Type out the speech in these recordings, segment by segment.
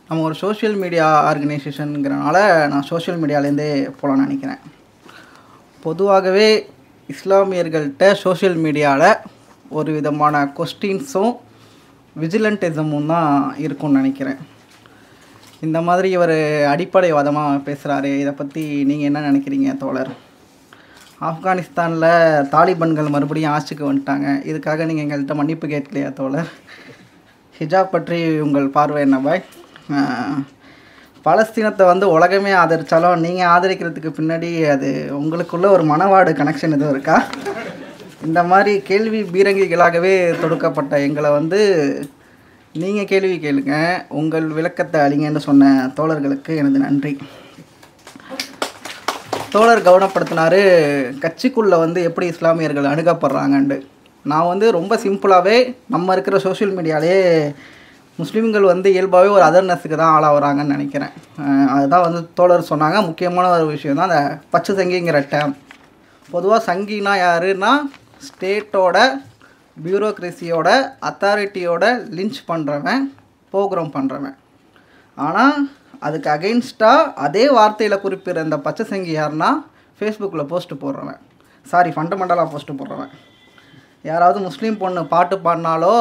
நம்ம ஒரு social media ஆர்கனைசேஷனுங்கிறனால நான் சோஷியல் மீடியாலேருந்தே போகலான்னு நினைக்கிறேன். பொதுவாகவே இஸ்லாமியர்கள்ட்ட சோஷியல் மீடியாவில் ஒரு விதமான கொஸ்டின்ஸும் விஜிலண்டிசமும் தான் இருக்கும்னு நினைக்கிறேன். இந்த மாதிரி ஒரு அடிப்படைவாதமாக பேசுகிறாரு. இதை பற்றி நீங்கள் என்ன நினைக்கிறீங்க தோழர்? ஆப்கானிஸ்தானில் தாலிபான்கள் மறுபடியும் ஆட்சிக்கு வந்துட்டாங்க. இதுக்காக நீங்கள் எங்கள்கிட்ட மன்னிப்பு கேட்கலையா தோழர்? ஹிஜாப் பற்றி உங்கள் பார்வை என்ன பாய்? பாலஸ்தீனத்தை உலகமே ஆதரித்தாலும் நீங்கள் ஆதரிக்கிறதுக்கு பின்னாடி அது உங்களுக்குள்ள ஒரு மனவாடு கனெக்ஷன் எதுவும் இருக்கா? இந்த மாதிரி கேள்வி பீரங்கிகளாகவே தொடுக்கப்பட்ட எங்களை நீங்கள் கேள்வி கேளுங்க, உங்கள் விளக்கத்தை அழிங்கன்னு சொன்ன தோழர்களுக்கு எனது நன்றி. தோழர் கவனப்படுத்தினார் கட்சிக்குள்ளே எப்படி இஸ்லாமியர்கள் அணுகப்படுறாங்கண்டு. நான் ரொம்ப சிம்பிளாகவே நம்ம இருக்கிற சோஷியல் மீடியாலே முஸ்லீம்கள் இயல்பாகவே ஒரு அதர்னஸுக்கு தான் ஆளாகிறாங்கன்னு நினைக்கிறேன். அதுதான் தோழர் சொன்னாங்க. முக்கியமான ஒரு விஷயம் தான் அந்த பச்சை சங்கிங்கிற டேம். பொதுவாக சங்கினா யாருன்னா ஸ்டேட்டோட பியூரோக்ரஸியோட அத்தாரிட்டியோட லிஞ்ச் பண்ணுறவன், ப்ரோக்ராம் பண்ணுறவன். ஆனால் அதுக்கு அகெயின்ஸ்டாக அதே வார்த்தையில் குறிப்பிட்ற இந்த பச்சை சங்கி யாருன்னா ஃபேஸ்புக்கில் போஸ்ட்டு போடுறவன், ஃபண்டமெண்டலாக போஸ்ட்டு போடுறவன். யாராவது முஸ்லீம் பொண்ணு பாட்டு பாடினாலோ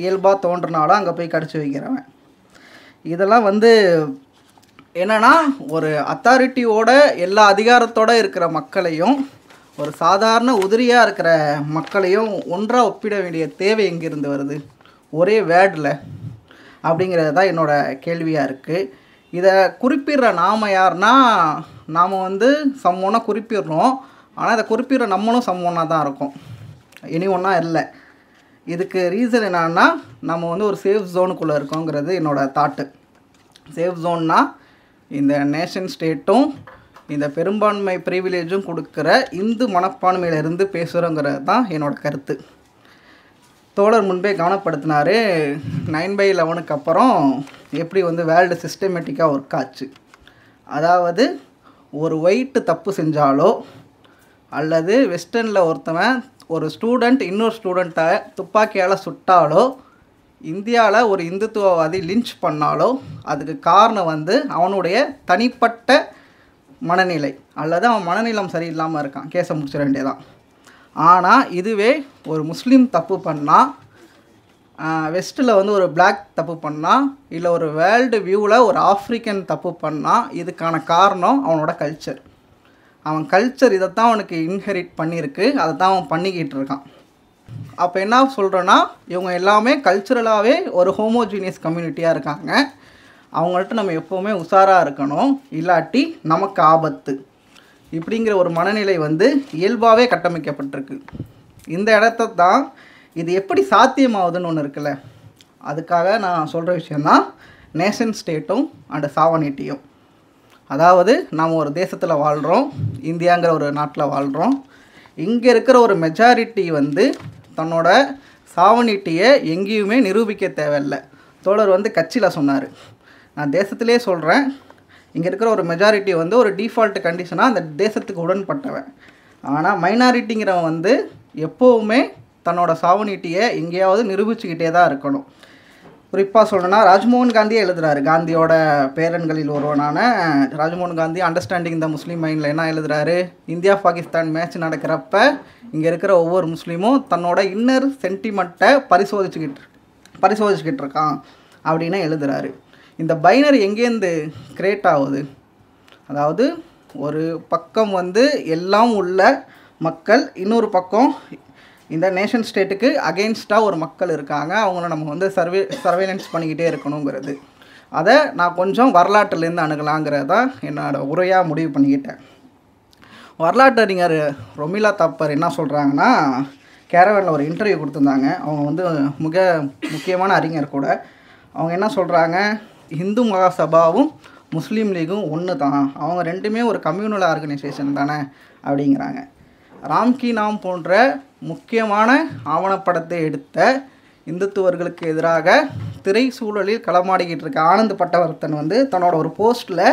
இயல்பாக தோன்றினாலோ அங்கே போய் கடிச்சு வைக்கிறவன். இதெல்லாம் என்னென்னா ஒரு அத்தாரிட்டியோட எல்லா அதிகாரத்தோடு இருக்கிற மக்களையும் ஒரு சாதாரண உதிரியாக இருக்கிற மக்களையும் ஒன்றாக ஒப்பிட வேண்டிய தேவை எங்கேருந்து வருது? ஒரே வேர்டில் அப்படிங்கிறது தான் என்னோடய கேள்வியாக இருக்குது. இதை குறிப்பிடுற நாம் யாருன்னா, நாம் சம்மோனாக குறிப்பிடுறோம். ஆனால் இதை குறிப்பிடுற நம்மளும் சம்மோனாக தான் இருக்கோம், இனி ஒன்றா இல்லை. இதுக்கு ரீசன் என்னன்னா, நம்ம ஒரு சேஃப் ஜோனுக்குள்ளே இருக்கோங்கிறது என்னோடய தாட்டு. சேஃப் ஜோன்னா இந்த நேஷன் ஸ்டேட்டும் இந்த பெரும்பான்மை ப்ரிவிலேஜும் கொடுக்குற இந்து மனப்பான்மையிலிருந்து பேசுகிறோங்கிறது தான் என்னோடய கருத்து. தோழர் முன்பே கவனப்படுத்தினார் 9/11 அப்புறம் எப்படி வேர்ல்டு சிஸ்டமேட்டிக்காக ஒர்க் ஆச்சு. அதாவது ஒரு ஒயிட்டு தப்பு செஞ்சாலோ அல்லது வெஸ்டர்னில் ஒருத்தவன் ஒரு ஸ்டூடெண்ட் இன்னொரு ஸ்டூடெண்ட்டை துப்பாக்கியால் சுட்டாலோ, இந்தியாவில் ஒரு இந்துத்துவவாதி லிஞ்ச் பண்ணாலோ அதுக்கு காரணம் அவனுடைய தனிப்பட்ட மனநிலை அல்லது அவன் மனநிலம் சரியில்லாமல் இருக்கான், கேஸை முடிச்சிட வேண்டியதான். ஆனால் இதுவே ஒரு முஸ்லீம் தப்பு பண்ணால், வெஸ்ட்டில் ஒரு பிளாக் தப்பு பண்ணால், இல்லை ஒரு வேர்ல்டு வியூவில் ஒரு ஆஃப்ரிக்கன் தப்பு பண்ணால், இதுக்கான காரணம் அவனோட கல்ச்சர். அவன் கல்ச்சர் இதைத்தான் அவனுக்கு இன்ஹெரிட் பண்ணியிருக்கு, அதை தான் அவன் பண்ணிக்கிட்டு இருக்கான். அப்போ என்ன சொல்கிறேன்னா, இவங்க எல்லாமே கல்ச்சுரலாகவே ஒரு ஹோமோஜீனியஸ் கம்யூனிட்டியாக இருக்காங்க. அவங்கள்ட்ட நம்ம எப்போவுமே உஷாராக இருக்கணும், இல்லாட்டி நமக்கு ஆபத்து. இப்படிங்கிற ஒரு மனநிலை இயல்பாகவே கட்டமைக்கப்பட்டிருக்கு. இந்த இடத்த தான் இது எப்படி சாத்தியமாகுதுன்னு ஒன்று இருக்குல்ல, அதுக்காக நான் சொல்கிற விஷயந்தான் நேஷன் ஸ்டேட்டும் அண்ட் சாவனிட்டியும். அதாவது நாம் ஒரு தேசத்தில் வாழ்கிறோம், இந்தியாங்கிற ஒரு நாட்டில் வாழ்கிறோம். இங்கே இருக்கிற ஒரு மெஜாரிட்டி தன்னோட சாவனிட்டியை எங்கேயுமே நிரூபிக்க தேவையில்லை. தோழர் கட்சியில் சொன்னார், நான் தேசத்திலே சொல்கிறேன், இங்கே இருக்கிற ஒரு மெஜாரிட்டி ஒரு டிஃபால்ட் கண்டிஷனாக அந்த தேசத்துக்கு உடன்பட்டவன். ஆனால் மைனாரிட்டிங்கிறவன் எப்போவுமே தன்னோட சாவனிட்டியை எங்கேயாவது நிரூபிச்சுக்கிட்டே தான் இருக்கணும். குறிப்பாக சொல்லணும்னா ராஜ்மோகன் காந்தியே எழுதுகிறாரு. காந்தியோட பேரன்களில் ஒருவனான ராஜ்மோகன் காந்தி அண்டர்ஸ்டாண்டிங் த முஸ்லீம் மைண்டில் என்ன எழுதுகிறாரு? இந்தியா பாகிஸ்தான் மேட்ச் நடக்கிறப்ப இங்கே இருக்கிற ஒவ்வொரு முஸ்லீமும் தன்னோட இன்னர் சென்டிமெண்ட்டை பரிசோதிச்சுக்கிட்டு இருக்கான் அப்படின்னு எழுதுகிறாரு. இந்த பைனரி எங்கேருந்து கிரியேட் ஆகுது? அதாவது ஒரு பக்கம் எல்லாம் உள்ள மக்கள், இன்னொரு பக்கம் இந்த நேஷன் ஸ்டேட்டுக்கு அகெயின்ஸ்டாக ஒரு மக்கள் இருக்காங்க. அவங்கள நம்ம சர்வேலன்ஸ் பண்ணிக்கிட்டே இருக்கணுங்கிறது. அதை நான் கொஞ்சம் வரலாற்றுலேருந்து அணுகலாங்கிறது தான் என்னோடய உரையாக முடிவு பண்ணிக்கிட்டேன். வரலாற்றறிஞர் ரொமிலா தாப்பர் என்ன சொல்கிறாங்கன்னா, கேரவனில் ஒரு இன்டர்வியூ கொடுத்துருந்தாங்க. அவங்க மிக முக்கியமான அறிஞர் கூட. அவங்க என்ன சொல்கிறாங்க, இந்து மகாசபாவும் முஸ்லீம் லீகும் ஒன்று தான், அவங்க ரெண்டுமே ஒரு கம்யூனல் ஆர்கனைசேஷன் தானே அப்படிங்கிறாங்க. ராம்கி நாம் போன்ற முக்கியமான ஆவணப்படத்தை எடுத்த இந்துத்துவர்களுக்கு எதிராக திரை சூழலில் களமாடிக்கிட்டு இருக்க ஆனந்த் பட்டவர்த்தன் தன்னோட ஒரு போஸ்ட்டில்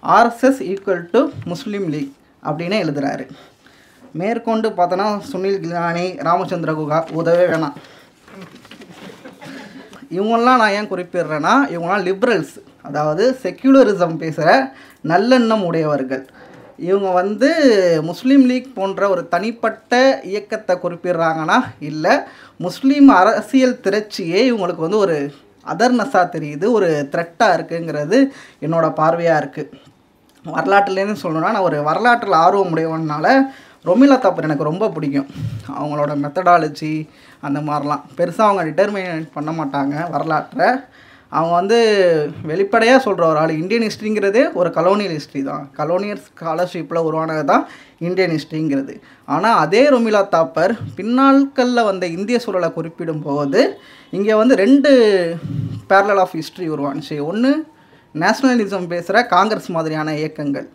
ஆர்எஸ்எஸ் ஈக்குவல் டு முஸ்லீம் லீக் அப்படின்னு எழுதுகிறாரு. மேற்கொண்டு பார்த்தோன்னா சுனில் கிலானி, ராமச்சந்திர குகா உதவே வேணாம். இவங்கெல்லாம் நான் ஏன் குறிப்பிடுறேன்னா, இவங்களாம் லிபரல்ஸ், அதாவது செக்யூலரிசம் பேசுகிற நல்லெண்ணம் உடையவர்கள். இவங்க வந்து முஸ்லீம் லீக் போன்ற ஒரு தனிப்பட்ட இயக்கத்தை குறிப்பிடுறாங்கன்னா இல்லை, முஸ்லீம் அரசியல் திரட்சியே இவங்களுக்கு வந்து ஒரு அதர்னஸாக தெரியுது, ஒரு த்ரெட்டாக இருக்குங்கிறது என்னோடய பார்வையாக இருக்குது. வரலாற்றுலேருந்து சொல்லணும்னா, நான் ஒரு வரலாற்றில் ஆர்வம் உடையவனால ரொமிலா தாப்பர் எனக்கு ரொம்ப பிடிக்கும். அவங்களோட மெத்தடாலஜி அந்த மாதிரிலாம் பெருசாக அவங்க டிட்டர்மினேட் பண்ண மாட்டாங்க வரலாற்றை. அவங்க வந்து வெளிப்படையாக சொல்கிற ஒரு ஆள். இந்தியன் ஹிஸ்ட்ரிங்கிறதே ஒரு கலோனியல் ஹிஸ்ட்ரி தான், கலோனியல் ஸ்காலர்ஷிப்பில் உருவானது தான் இந்தியன் ஹிஸ்ட்ரிங்கிறது. ஆனால் அதே ரொமிலா தாப்பர் பின்னாட்களில் வந்த இந்திய சூழலை குறிப்பிடும்போது இங்கே வந்து 2 பேரலல் ஆஃப் ஹிஸ்ட்ரி உருவானுச்சு. ஒன்று நேஷ்னலிசம் பேசுகிற காங்கிரஸ் மாதிரியான இயக்கங்கள்,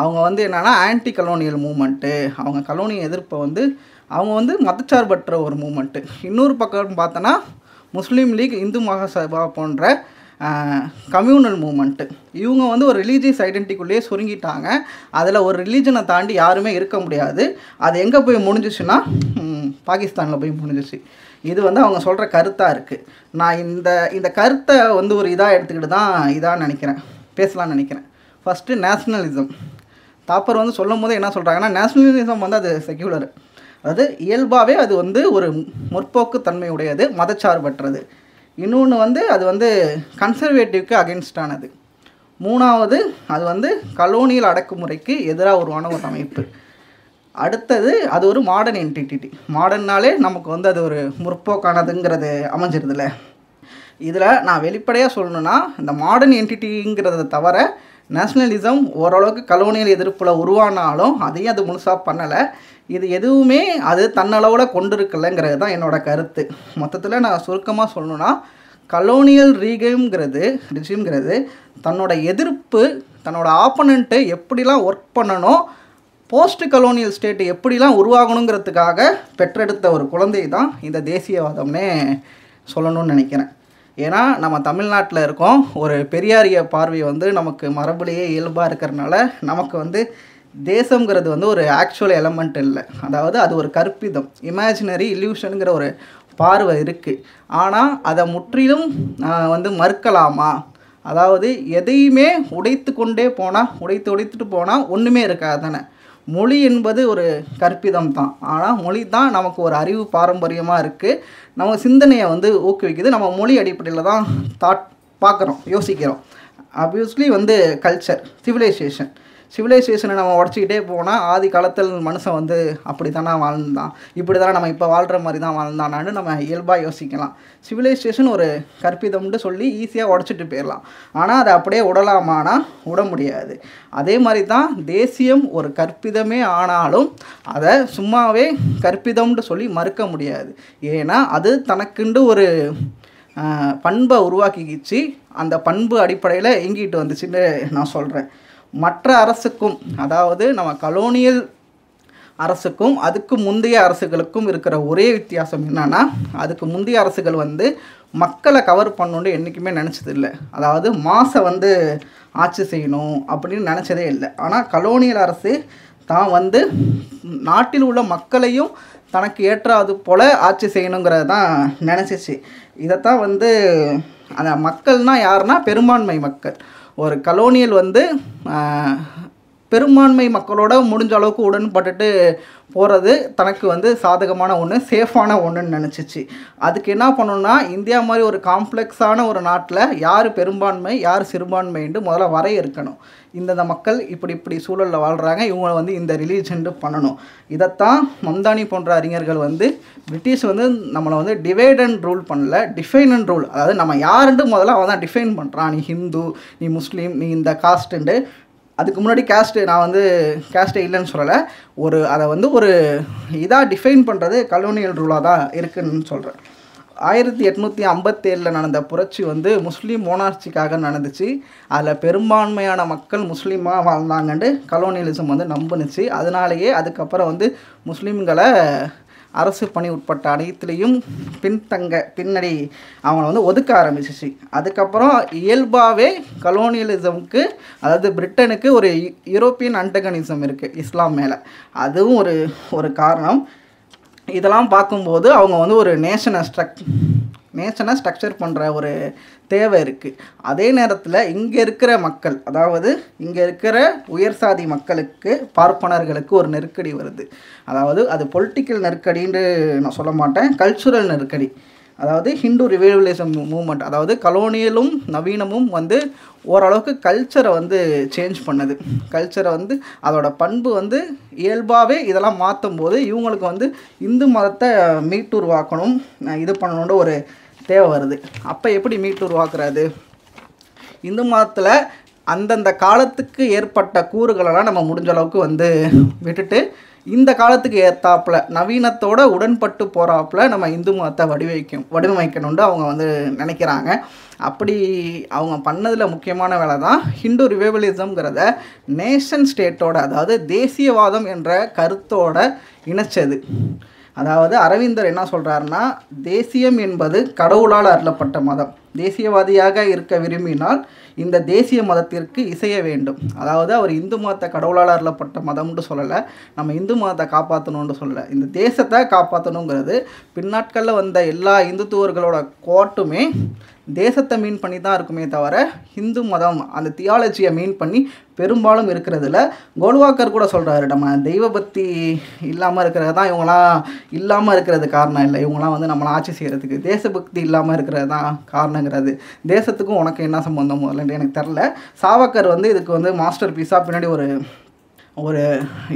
அவங்க வந்து என்னென்னா ஆன்டி கலோனியல் மூமெண்ட்டு, அவங்க கலோனியல் எதிர்ப்பை வந்து அவங்க வந்து மதச்சார்பற்ற ஒரு மூமெண்ட்டு. இன்னொரு பக்கம் பார்த்தோன்னா முஸ்லீம் லீக், இந்து மகாசபா போன்ற கம்யூனல் மூமெண்ட்டு. இவங்க வந்து ஒரு ரிலீஜியஸ் ஐடென்டிக்குள்ளேயே சுருங்கிட்டாங்க. அதில் ஒரு ரிலீஜனை தாண்டி யாருமே இருக்க முடியாது. அது எங்கே போய் முடிஞ்சிச்சுன்னா பாகிஸ்தானில் போய் முடிஞ்சிச்சு. இது வந்து அவங்க சொல்கிற கருத்தாக இருக்குது. நான் இந்த கருத்தை வந்து ஒரு இதாக எடுத்துக்கிட்டு தான் இதாக நினைக்கிறேன், பேசலாம்னு நினைக்கிறேன். First nationalism. தாப்பர் வந்து சொல்லும் போது என்ன சொல்கிறாங்கன்னா, நேஷ்னலிசம் வந்து அது செக்யூலர், அதாவது இயல்பாகவே அது வந்து ஒரு முற்போக்கு தன்மை உடையது, மதச்சார்பற்றது. இன்னொன்று வந்து அது வந்து கன்சர்வேட்டிவ்க்கு அகென்ஸ்டானது. மூணாவது அது வந்து கலோனியல் அடக்குமுறைக்கு எதிராக உருவான ஒரு அமைப்பு. அடுத்தது அது ஒரு மாடர்ன் என்டிட்டி. மாடர்னாலே நமக்கு வந்து அது ஒரு முற்போக்கானதுங்கிறது அமைஞ்சிருதுல. இதில் நான் வெளிப்படையாக சொல்லணுன்னா, இந்த மாடர்ன் என்டிட்டிங்கிறத தவிர நேஷ்னலிசம் ஓரளவுக்கு கலோனியல் எதிர்ப்பில் உருவானாலும் அதையும் அது முழுசாக பண்ணலை. இது எதுவுமே அது தன்னளவில் கொண்டிருக்கலைங்கிறது தான் என்னோடய கருத்து. மொத்தத்தில் நான் சுருக்கமாக சொல்லணுன்னா, கலோனியல் ரிஜிம்ங்கிறது தன்னோட எதிர்ப்பு, தன்னோட ஆப்பனண்ட்டு எப்படிலாம் ஒர்க் பண்ணணும், போஸ்ட் கலோனியல் ஸ்டேட்டு எப்படிலாம் உருவாகணுங்கிறதுக்காக பெற்றெடுத்த ஒரு குழந்தை தான் இந்த தேசியவாதம்னே சொல்லணும்னு நினைக்கிறேன். ஏன்னா நம்ம தமிழ்நாட்டில் இருக்கோம், ஒரு பெரியாரிய பார்வை வந்து நமக்கு மரபுலேயே இயல்பாக இருக்கிறனால நமக்கு வந்து தேசங்கிறது வந்து ஒரு ஆக்சுவல் எலமெண்ட் இல்லை, அதாவது அது ஒரு கற்பிதம், இமேஜினரி இல்யூஷனுங்கிற ஒரு பார்வை இருக்குது. ஆனால் அதை முற்றிலும் வந்து மறுக்கலாமா? அதாவது எதையுமே உடைத்துட்டு போனால் ஒன்றுமே இருக்காது தானே. மொழி என்பது ஒரு கற்பிதம் தான், ஆனால் மொழி தான் நமக்கு ஒரு அறிவு பாரம்பரியமாக இருக்குது, நம்ம சிந்தனையை வந்து ஊக்குவிக்குது. நம்ம மொழி அடிப்படையில் தான் பார்க்குறோம், யோசிக்கிறோம். ஆப்வியஸ்லி வந்து கல்ச்சர், சிவிலைசேஷனை நம்ம உடச்சிக்கிட்டே போனால் ஆதி காலத்தில் மனுஷன் வந்து அப்படி தானே வாழ்ந்தான், இப்படி தானே நம்ம இப்போ வாழ்கிற மாதிரி தான் வாழ்ந்தானான்னு நம்ம இயல்பாக யோசிக்கலாம். சிவிலைசேஷன் ஒரு கற்பிதம்னு சொல்லி ஈஸியாக உடச்சிட்டு போயிடலாம். ஆனால் அதை அப்படியே விடலாமானா விட முடியாது. அதே மாதிரி தான் தேசியம் ஒரு கற்பிதமே ஆனாலும் அதை சும்மாவே கற்பிதம்னு சொல்லி மறுக்க முடியாது. ஏன்னா அது தனக்குண்டு ஒரு பண்பை உருவாக்கிக்கிச்சு, அந்த பண்பு அடிப்படையில் இயங்கிட்டு வந்துச்சுன்னு நான் சொல்கிறேன். மற்ற அரசுக்கும், அதாவது நம்ம கலோனியல் அரசுக்கும் அதுக்கு முந்தைய அரசுகளுக்கும் இருக்கிற ஒரே வித்தியாசம் என்னன்னா, அதுக்கு முந்தைய அரசுகள் வந்து மக்களை கவர் பண்ணணுன்னு என்றைக்குமே நினச்சது இல்லை, அதாவது மாசை வந்து ஆட்சி செய்யணும் அப்படின்னு நினச்சதே இல்லை. ஆனால் கலோனியல் அரசு தான் வந்து நாட்டில் உள்ள மக்களையும் தனக்கு ஏற்றாது போல் ஆட்சி செய்யணுங்கிறது தான் நினச்சிச்சு. இதைத்தான் வந்து அந்த மக்கள்னால் யாருன்னா பெரும்பான்மை மக்கள். ஒரு கலோனியல் வந்து பெரும்பான்மை மக்களோட முடிஞ்ச அளவுக்கு உடன்பட்டுட்டு போகிறது தனக்கு வந்து சாதகமான ஒன்று, சேஃபான ஒன்றுன்னு நினச்சிச்சு. அதுக்கு என்ன பண்ணணும்னா, இந்தியா மாதிரி ஒரு காம்ப்ளெக்ஸான ஒரு நாட்டில் யார் பெரும்பான்மை யார் சிறுபான்மைன்ட்டு முதல்ல வரையறுக்கணும். இந்தந்த மக்கள் இப்படி சூழலில் வாழ்கிறாங்க, இவங்க வந்து இந்த ரிலீஜன்ட்டு பண்ணணும். இதைத்தான் மம்தானி போன்ற அறிஞர்கள் வந்து பிரிட்டிஷ் வந்து நம்மளை வந்து டிவைட் அண்ட் ரூல் பண்ணல, டிஃபைன் அண்ட் ரூல். அதாவது நம்ம யாருன்ட்டு முதல்ல அவன் தான் டிஃபைன் பண்ணுறான், நீ ஹிந்து, நீ முஸ்லீம், நீ இந்த காஸ்ட்டுன்ட்டு. அதுக்கு முன்னாடி கேஸ்ட்டு, நான் வந்து கேஸ்ட்டே இல்லைன்னு சொல்லலை, அதை வந்து ஒரு இதாக டிஃபைன் பண்ணுறது கலோனியல் ரூலாக தான் இருக்குதுன்னு சொல்கிறேன். 1857 நடந்த புரட்சி வந்து முஸ்லீம் மோனார்ச்சிக்காக நடந்துச்சு. அதில் பெரும்பான்மையான மக்கள் முஸ்லீமாக வாழ்ந்தாங்கன்ட்டு கலோனியலிசம் வந்து நம்புனுச்சு. அதனாலேயே அதுக்கப்புறம் வந்து முஸ்லீம்களை அரசு பணி உட்பட்ட அனைத்துலேயும் பின்னாடி அவங்கள வந்து ஒதுக்க ஆரம்பிச்சிச்சு. அதுக்கப்புறம் இயல்பாகவே கலோனியலிசமுக்கு, அதாவது பிரிட்டனுக்கு ஒரு யூரோப்பியன் அண்டகனிசம் இருக்குது இஸ்லாம் மேலே, அதுவும் ஒரு காரணம். இதெல்லாம் பார்க்கும்போது அவங்க வந்து ஒரு நேஷனை நேஷனை ஸ்ட்ரக்சர் பண்ணுற ஒரு தேவை இருக்குது. அதே நேரத்தில் இங்கே இருக்கிற மக்கள், அதாவது இங்கே இருக்கிற உயர் சாதி மக்களுக்கு, பார்ப்பனர்களுக்கு ஒரு நெருக்கடி வருது. அதாவது அது பொலிட்டிக்கல் நெருக்கடின்னு நான் சொல்ல மாட்டேன், கல்ச்சுரல் நெருக்கடி. அதாவது ஹிந்து ரிவைவலிசம் மூமெண்ட், அதாவது கலோனியலும் நவீனமும் வந்து ஓரளவுக்கு கல்ச்சரை வந்து சேஞ்ச் பண்ணுது. கல்ச்சரை வந்து அதோட பண்பு வந்து இயல்பாகவே இதெல்லாம் மாற்றும் போது இவங்களுக்கு வந்து இந்து மதத்தை மீட்டுருவாக்கணும், இது பண்ணணுன்ற ஒரு தேவை வருது. அப்போ எப்படி மீட்டுருவாக்குறது? இந்து மதத்தில் அந்தந்த காலத்துக்கு ஏற்பட்ட கூறுகளெல்லாம் நம்ம முடிஞ்ச அளவுக்கு வந்து விட்டுட்டு இந்த காலத்துக்கு ஏற்றாப்புல நவீனத்தோட உடன்பட்டு போகிறாப்புல நம்ம இந்து மதத்தை வடிவமைக்கணும்னு அவங்க வந்து நினைக்கிறாங்க. அப்படி அவங்க பண்ணதில் முக்கியமான வேலை தான் ஹிந்து ரிவைவலிசம்ங்கிறத நேஷன் ஸ்டேட்டோட, அதாவது தேசியவாதம் என்ற கருத்தோட இணைச்சது. அதாவது அரவிந்தர் என்ன சொல்கிறாருன்னா, தேசியம் என்பது கடவுளால் அருளப்பட்ட மதம். தேசியவாதியாக இருக்க விரும்பினால் இந்த தேசிய மதத்திற்கு இசைய வேண்டும். அதாவது அவர் இந்து மதத்தை கடவுளால் அருளப்பட்ட மதம்னு சொல்லலை, நம்ம இந்து மதத்தை காப்பாற்றணும்னு சொல்லலை, இந்த தேசத்தை காப்பாற்றணுங்கிறது பின்னாட்களில் வந்த எல்லா இந்துத்துவர்களோட கோட்டுமே தேசத்தை மீன் பண்ணி தான் இருக்குமே தவிர ஹிந்து மதம் அந்த தியாலஜியை மீன் பண்ணி பெரும்பாலும் இருக்கிறதுல. கோல்வாக்கர் கூட சொல்கிறாரு, நம்ம தெய்வ பக்தி இல்லாமல் இருக்கிறது தான் இவங்களாம் இல்லாமல் இருக்கிறது காரணம் இல்லை, இவங்களாம் வந்து நம்மளை ஆட்சி செய்கிறதுக்கு தேசபக்தி இல்லாமல் இருக்கிறது தான் காரணங்கிறது. தேசத்துக்கும் உனக்கு என்ன சம்பந்தம் முதல்ல எனக்கு தெரில. சாவக்கர் வந்து இதுக்கு வந்து மாஸ்டர் பீஸாக பின்னாடி ஒரு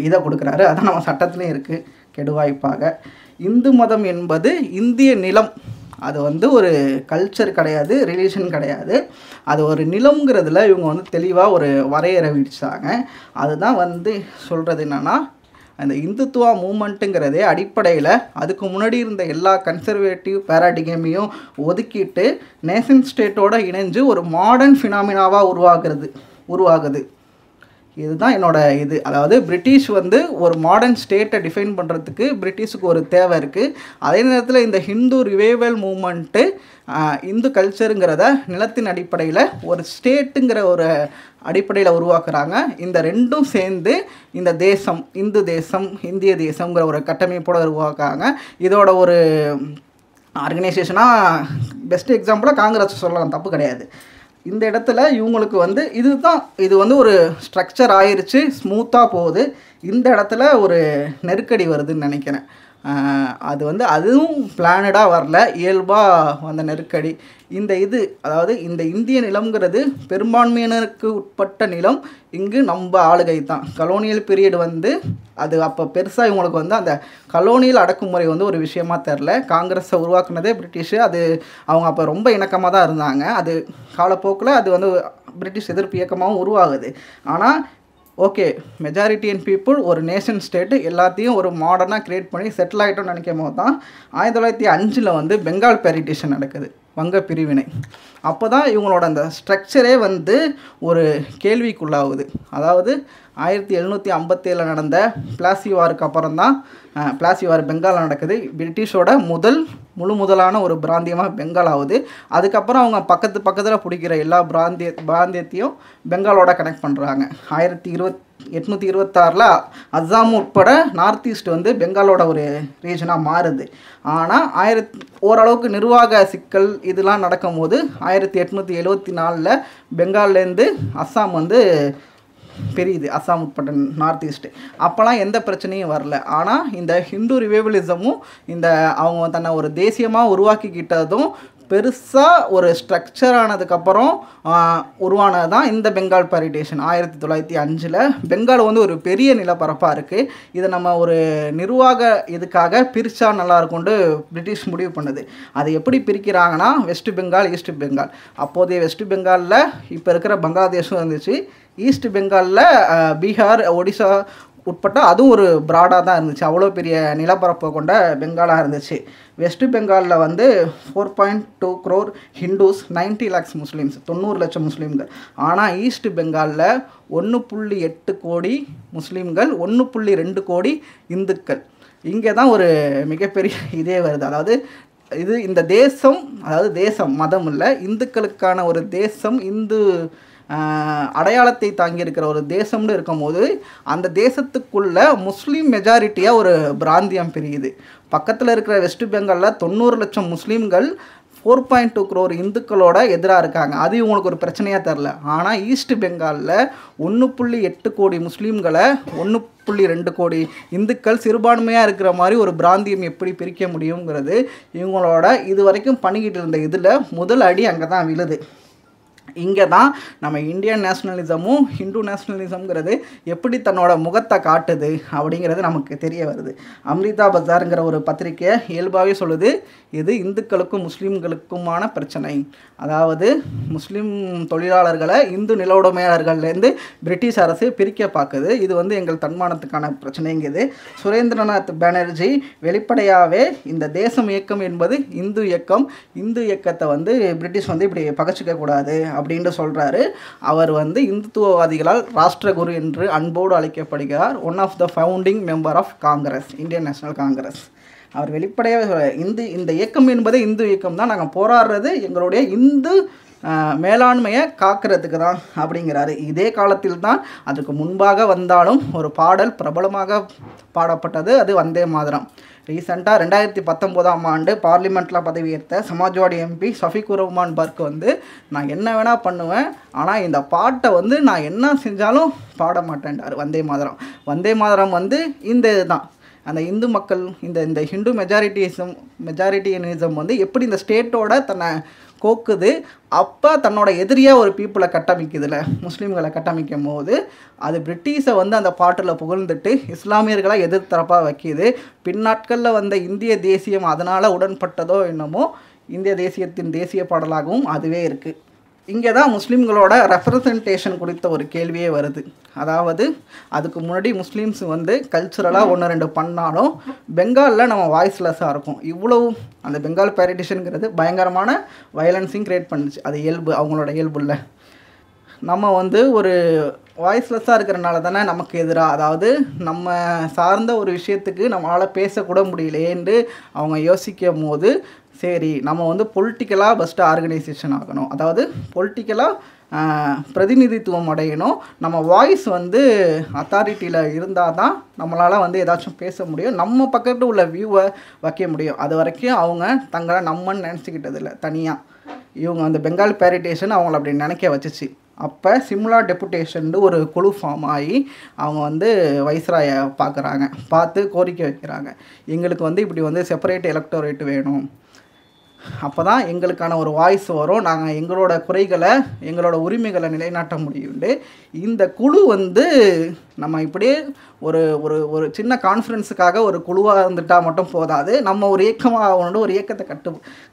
இதை கொடுக்குறாரு. அதான் நம்ம சட்டத்துலேயும் இருக்குது கெடுவாய்ப்பாக. இந்து மதம் என்பது இந்திய நிலம், அது வந்து ஒரு கல்ச்சர் கிடையாது, ரிலீஜன் கிடையாது, அது ஒரு நிலம்ங்கிறதுல இவங்க வந்து தெளிவாக ஒரு வரையறை விடிச்சாங்க. அதுதான் வந்து சொல்கிறது என்னென்னா, அந்த இந்துத்துவா மூமெண்ட்டுங்கிறதே அடிப்படையில் அதுக்கு முன்னாடி இருந்த எல்லா கன்சர்வேட்டிவ் பேராடிகமையும் ஒதுக்கிட்டு நேஷன் ஸ்டேட்டோடு இணைஞ்சு ஒரு மாடர்ன் ஃபினாமினாவாக உருவாகுது. இதுதான் என்னோட இது. அதாவது பிரிட்டிஷ் வந்து ஒரு மாடர்ன் ஸ்டேட்டை டிஃபைன் பண்ணுறதுக்கு பிரிட்டிஷுக்கு ஒரு தேவை இருக்குது. அதே நேரத்தில் இந்த ஹிந்து ரிவைவல் மூமெண்ட்டு இந்து கல்ச்சருங்கிறத நிலத்தின் அடிப்படையில் ஒரு ஸ்டேட்டுங்கிற ஒரு அடிப்படையில் உருவாக்குறாங்க. இந்த ரெண்டும் சேர்ந்து இந்த தேசம், இந்து தேசம், இந்திய தேசங்கிற ஒரு கட்டமைப்போடு உருவாக்குறாங்க. இதோட ஒரு ஆர்கனைசேஷனாக பெஸ்ட் எக்ஸாம்பிளாக காங்கிரஸ் சொல்லலாம், தப்பு கிடையாது. இந்த இடத்துல இவங்களுக்கு வந்து இது வந்து ஒரு ஸ்ட்ரக்சர் ஆயிடுச்சு, ஸ்மூத்தாக போகுது. இந்த இடத்துல ஒரு நெருக்கடி வருதுன்னு நினைக்கிறேன். அது வந்து அதுவும் பிளானடாக வரல, இயல்பாக வந்த நெருக்கடி. அதாவது இந்த இந்திய நிலம்ங்கிறது பெரும்பான்மையினருக்கு உட்பட்ட நிலம். இங்கு நம்ம ஆளுகை தான். கலோனியல் பீரியட் வந்து அது அப்போ பெருசாக இவங்களுக்கு வந்து அந்த கலோனியல் அடக்குமுறை வந்து ஒரு விஷயமா தெரில. காங்கிரஸை உருவாக்குனதே பிரிட்டிஷு. அது அவங்க அப்போ ரொம்ப இணக்கமாக தான் இருந்தாங்க. அது காலப்போக்கில் அது வந்து பிரிட்டிஷ் எதிர்ப்பு இயக்கமாகவும் உருவாகுது. ஆனால் ஓகே, மெஜாரிட்டியன் பீப்புள் ஒரு நேஷன் ஸ்டேட்டு எல்லாத்தையும் ஒரு மாடர்னாக க்ரியேட் பண்ணி செட்டில் ஆகிட்டோன்னு நினைக்கும் போது தான் 1905 வந்து பெங்கால் பேரிட்டிஷன் நடக்குது, வங்க பிரிவினை. அப்போ தான் இவங்களோட அந்த ஸ்ட்ரக்சரே வந்து ஒரு கேள்விக்குள்ளாகுது. அதாவது 1757 நடந்த பிளாசி வாருக்கு அப்புறம் தான் பிளாசி வார் பெங்கால் நடக்குது. பிரிட்டிஷோட முதலான ஒரு பிராந்தியமாக பெங்கால் ஆகுது. அதுக்கப்புறம் அவங்க பக்கத்தில் பிடிக்கிற எல்லா பிராந்தியத்தையும் பெங்காலோட கனெக்ட் பண்ணுறாங்க. 1826 அஸ்ஸாம் உட்பட நார்த் ஈஸ்ட் வந்து பெங்காலோட ஒரு ரீஜனாக மாறுது. ஆனால் ஓரளவுக்கு நிர்வாக சிக்கல் இதெல்லாம் நடக்கும்போது 1874 பெங்கால்லேருந்து அஸ்ஸாம் வந்து பெரியுது, அஸ்ஸாம் உட்பட்ட நார்த் ஈஸ்ட்டு. அப்போலாம் எந்த பிரச்சனையும் வரல. ஆனால் இந்த ஹிந்து ரிவைவலிசமும் இந்த அவங்க தன்னை ஒரு தேசியமாக உருவாக்கிக்கிட்டதும் பெருசாக ஒரு ஸ்ட்ரக்சர் ஆனதுக்கப்புறம் உருவானது தான் இந்த பெங்கால் பேரிட்டேஷன் 1905. பெங்கால் வந்து ஒரு பெரிய நிலப்பரப்பாக இருக்குது. இதை நம்ம ஒரு நிர்வாக இதுக்காக பிரித்தா நல்லாயிருக்கும்னு பிரிட்டிஷ் முடிவு பண்ணுது. அது எப்படி பிரிக்கிறாங்கன்னா, வெஸ்ட் பெங்கால், ஈஸ்ட் பெங்கால். அப்போதைய வெஸ்ட் பெங்காலில் இப்போ இருக்கிற பங்களாதேஷும் இருந்துச்சு. ஈஸ்ட் பெங்காலில் பீகார், ஒடிசா உட்பட்ட அதுவும் ஒரு ப்ராடாக தான் இருந்துச்சு. அவ்வளோ பெரிய நிலப்பரப்பை கொண்ட பெங்காலாக இருந்துச்சு. வெஸ்ட் பெங்காலில் வந்து 4.2 crore ஹிந்துஸ், 90 lakhs முஸ்லீம்ஸ், 90 லட்சம் முஸ்லீம்கள். ஆனால் ஈஸ்ட் பெங்காலில் 1.8 கோடி முஸ்லீம்கள், 1.2 கோடி இந்துக்கள். இங்கே தான் ஒரு மிகப்பெரிய இதே வருது. அதாவது இந்த தேசம், அதாவது தேசம் மதம் இல்லை, இந்துக்களுக்கான ஒரு தேசம், இந்து அடையாளத்தை தாங்கியிருக்கிற ஒரு தேசம்னு இருக்கும்போது அந்த தேசத்துக்குள்ள முஸ்லீம் மெஜாரிட்டியாக ஒரு பிராந்தியம் பிரியுது. பக்கத்தில் இருக்கிற வெஸ்ட் பெங்காலில் 90 லட்சம் முஸ்லீம்கள் 4.2 crore இந்துக்களோட எதிராக இருக்காங்க. அது இவங்களுக்கு ஒரு பிரச்சனையாக தெரில. ஆனால் ஈஸ்ட் பெங்காலில் 1.8 கோடி முஸ்லீம்களை 1.2 கோடி இந்துக்கள் சிறுபான்மையாக இருக்கிற மாதிரி ஒரு பிராந்தியம் எப்படி பிரிக்க முடியுங்கிறது இவங்களோட இது வரைக்கும் பண்ணிக்கிட்டு இருந்த இதில் முதல் அடி அங்கே தான் விழுது. இங்கே தான் நம்ம இந்தியன் நேஷ்னலிசமும் ஹிந்து நேஷ்னலிசம்ங்கிறது எப்படி தன்னோட முகத்தை காட்டுது அப்படிங்கிறது நமக்கு தெரிய வருது. அம்ரிதா பஜாருங்கிற ஒரு பத்திரிக்கையை இயல்பாகவே சொல்லுது, இது இந்துக்களுக்கும் முஸ்லீம்களுக்குமான பிரச்சனை. அதாவது முஸ்லீம் தொழிலாளர்களை இந்து நில உடைமையாளர்கள்லேருந்து பிரிட்டிஷ் அரசு பிரிக்க பார்க்குது. இது வந்து எங்கள் தன்மானத்துக்கான பிரச்சனைங்குது. சுரேந்திரநாத் பானர்ஜி வெளிப்படையாகவே இந்த தேசம் இயக்கம் என்பது இந்து இயக்கம், இந்து இயக்கத்தை வந்து பிரிட்டிஷ் வந்து இப்படி பகச்சிக்கக்கூடாது அப்படின்ட்டு சொல்கிறாரு. அவர் வந்து இந்துத்துவவாதிகளால் ராஷ்டிரகுரு என்று அன்போடு அழைக்கப்படுகிறார். One of the founding member of Congress, Indian National Congress. அவர் வெளிப்படையாக இந்த இயக்கம் என்பது இந்து இயக்கம் தான், நாங்கள் போராடுறது எங்களுடைய இந்து மேலாண்மையை காக்கிறதுக்கு தான் அப்படிங்கிறாரு. இதே காலத்தில் தான் அதுக்கு முன்பாக வந்தாலும் ஒரு பாடல் பிரபலமாக பாடப்பட்டது, அது வந்தே மாதரம். ரீசெண்டாக 2019ஆம் ஆண்டு பார்லிமெண்ட்டில் பதவியேற்ற சமாஜ்வாடி எம்பி ஷஃபீக்குர் ரஹ்மான் பர்க் வந்து நான் என்ன வேணால் பண்ணுவேன், ஆனால் இந்த பாட்டை வந்து நான் என்ன செஞ்சாலும் பாட மாட்டேன்டார். வந்தே மாதரம் வந்து இந்த இதுதான் அந்த இந்து மக்கள் இந்த ஹிந்து மெஜாரிட்டியனிசம் வந்து எப்படி இந்த ஸ்டேட்டோட தன்னை கோக்குது. அப்போ தன்னோட எதிரியாக ஒரு பீப்புளை கட்டமைக்குதுல, முஸ்லீம்களை கட்டமைக்கும் போது அது பிரிட்டிஷை வந்து அந்த பாட்டில் புகழ்ந்துட்டு இஸ்லாமியர்களை எதிர்த்தரப்பாக வைக்கிது. பின்னாட்களில் வந்த இந்திய தேசியம் அதனால் உடன்பட்டதோ என்னமோ இந்திய தேசியத்தின் தேசிய பாடலாகவும் அதுவே இருக்குது. இங்கே தான் முஸ்லீம்களோட ரெப்ரசன்டேஷன் குறித்த ஒரு கேள்வியே வருது. அதாவது அதுக்கு முன்னாடி முஸ்லீம்ஸ் வந்து கல்ச்சுரலாக 1-2 பண்ணாலும் பெங்காலில் நம்ம வாய்ஸ்லெஸ்ஸாக இருக்கும். இவ்வளவு அந்த பெங்கால் பேரிட்டிஷனுங்கிறது பயங்கரமான வயலன்ஸையும் க்ரியேட் பண்ணுச்சு. அது இயல்பு, அவங்களோட இயல்புல. நம்ம வந்து ஒரு வாய்ஸ்லெஸ்ஸாக இருக்கிறனால தானே நமக்கு எதிராக, அதாவது நம்ம சார்ந்த ஒரு விஷயத்துக்கு நம்மளால் பேசக்கூட முடியலேன்னு அவங்க யோசிக்கும் போது, சரி நம்ம வந்து பொலிட்டிக்கலாக ஃபஸ்ட்டு ஆர்கனைசேஷன் ஆகணும், அதாவது பொலிட்டிக்கலாக பிரதிநிதித்துவம் அடையணும், நம்ம வாய்ஸ் வந்து அத்தாரிட்டியில் இருந்தால் தான் நம்மளால் வந்து ஏதாச்சும் பேச முடியும், நம்ம பக்கத்தில் உள்ள வியூவை வைக்க முடியும். அது வரைக்கும் அவங்க தங்களை நம்மன்னு நினச்சிக்கிட்டதில்ல. தனியாக இவங்க அந்த பெங்கால் பேரிட்டேஷன் அவங்கள அப்படி நினைக்க வச்சிச்சு. அப்போ சிம்லா டெபுட்டேஷன் ஒரு குழு ஃபார்ம் ஆகி அவங்க வந்து வைஸ்ராயை பார்க்குறாங்க, பார்த்து கோரிக்கை வைக்கிறாங்க, எங்களுக்கு வந்து இப்படி வந்து செப்பரேட் எலக்டோரேட் வேணும், அப்போ தான் எங்களுக்கான ஒரு வாய்ஸ் வரும், நாங்கள் எங்களோட குறைகளை எங்களோட உரிமைகளை நிலைநாட்ட முடியுண்டு. இந்த குழு வந்து நம்ம இப்படியே ஒரு ஒரு ஒரு சின்ன கான்ஃபரன்ஸுக்காக ஒரு குழுவாக இருந்துட்டால் மட்டும் போதாது, நம்ம ஒரு இயக்கமாக ஒரு இயக்கத்தை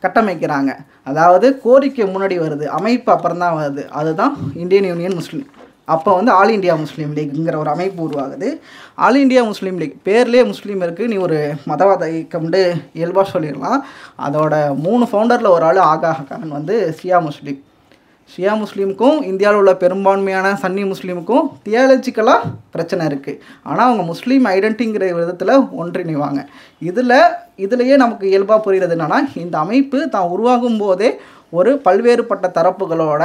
கட்டமைக்கிறாங்க. அதாவது கோரிக்கை முன்னாடி வருது, அமைப்பு அப்புறம் தான் வருது. அதுதான் இந்தியன் யூனியன் முஸ்லீம். அப்போ வந்து ஆல் இண்டியா முஸ்லீம் லீக்ங்கிற ஒரு அமைப்பு உருவாகுது. ஆல் இண்டியா முஸ்லீம் லீக் பேர்லேயே முஸ்லீம் இருக்குது, நீ ஒரு மதவாத இயக்கம்னு இயல்பாக சொல்லிடலாம். அதோட 3 ஃபவுண்டரில் ஒரு ஆள் ஆகா கான் வந்து ஷியா முஸ்லீமுக்கும் இந்தியாவில் உள்ள பெரும்பான்மையான சன்னி முஸ்லீமுக்கும் தியாலஜிக்கலாக பிரச்சனை இருக்குது. ஆனால் அவங்க முஸ்லீம் ஐடென்டிங்கிற விதத்தில் ஒன்றிணைவாங்க. இதுலேயே நமக்கு இயல்பாக புரிகிறது என்னென்னா, இந்த அமைப்பு தான் உருவாகும் போதே ஒரு பல்வேறுபட்ட தரப்புகளோட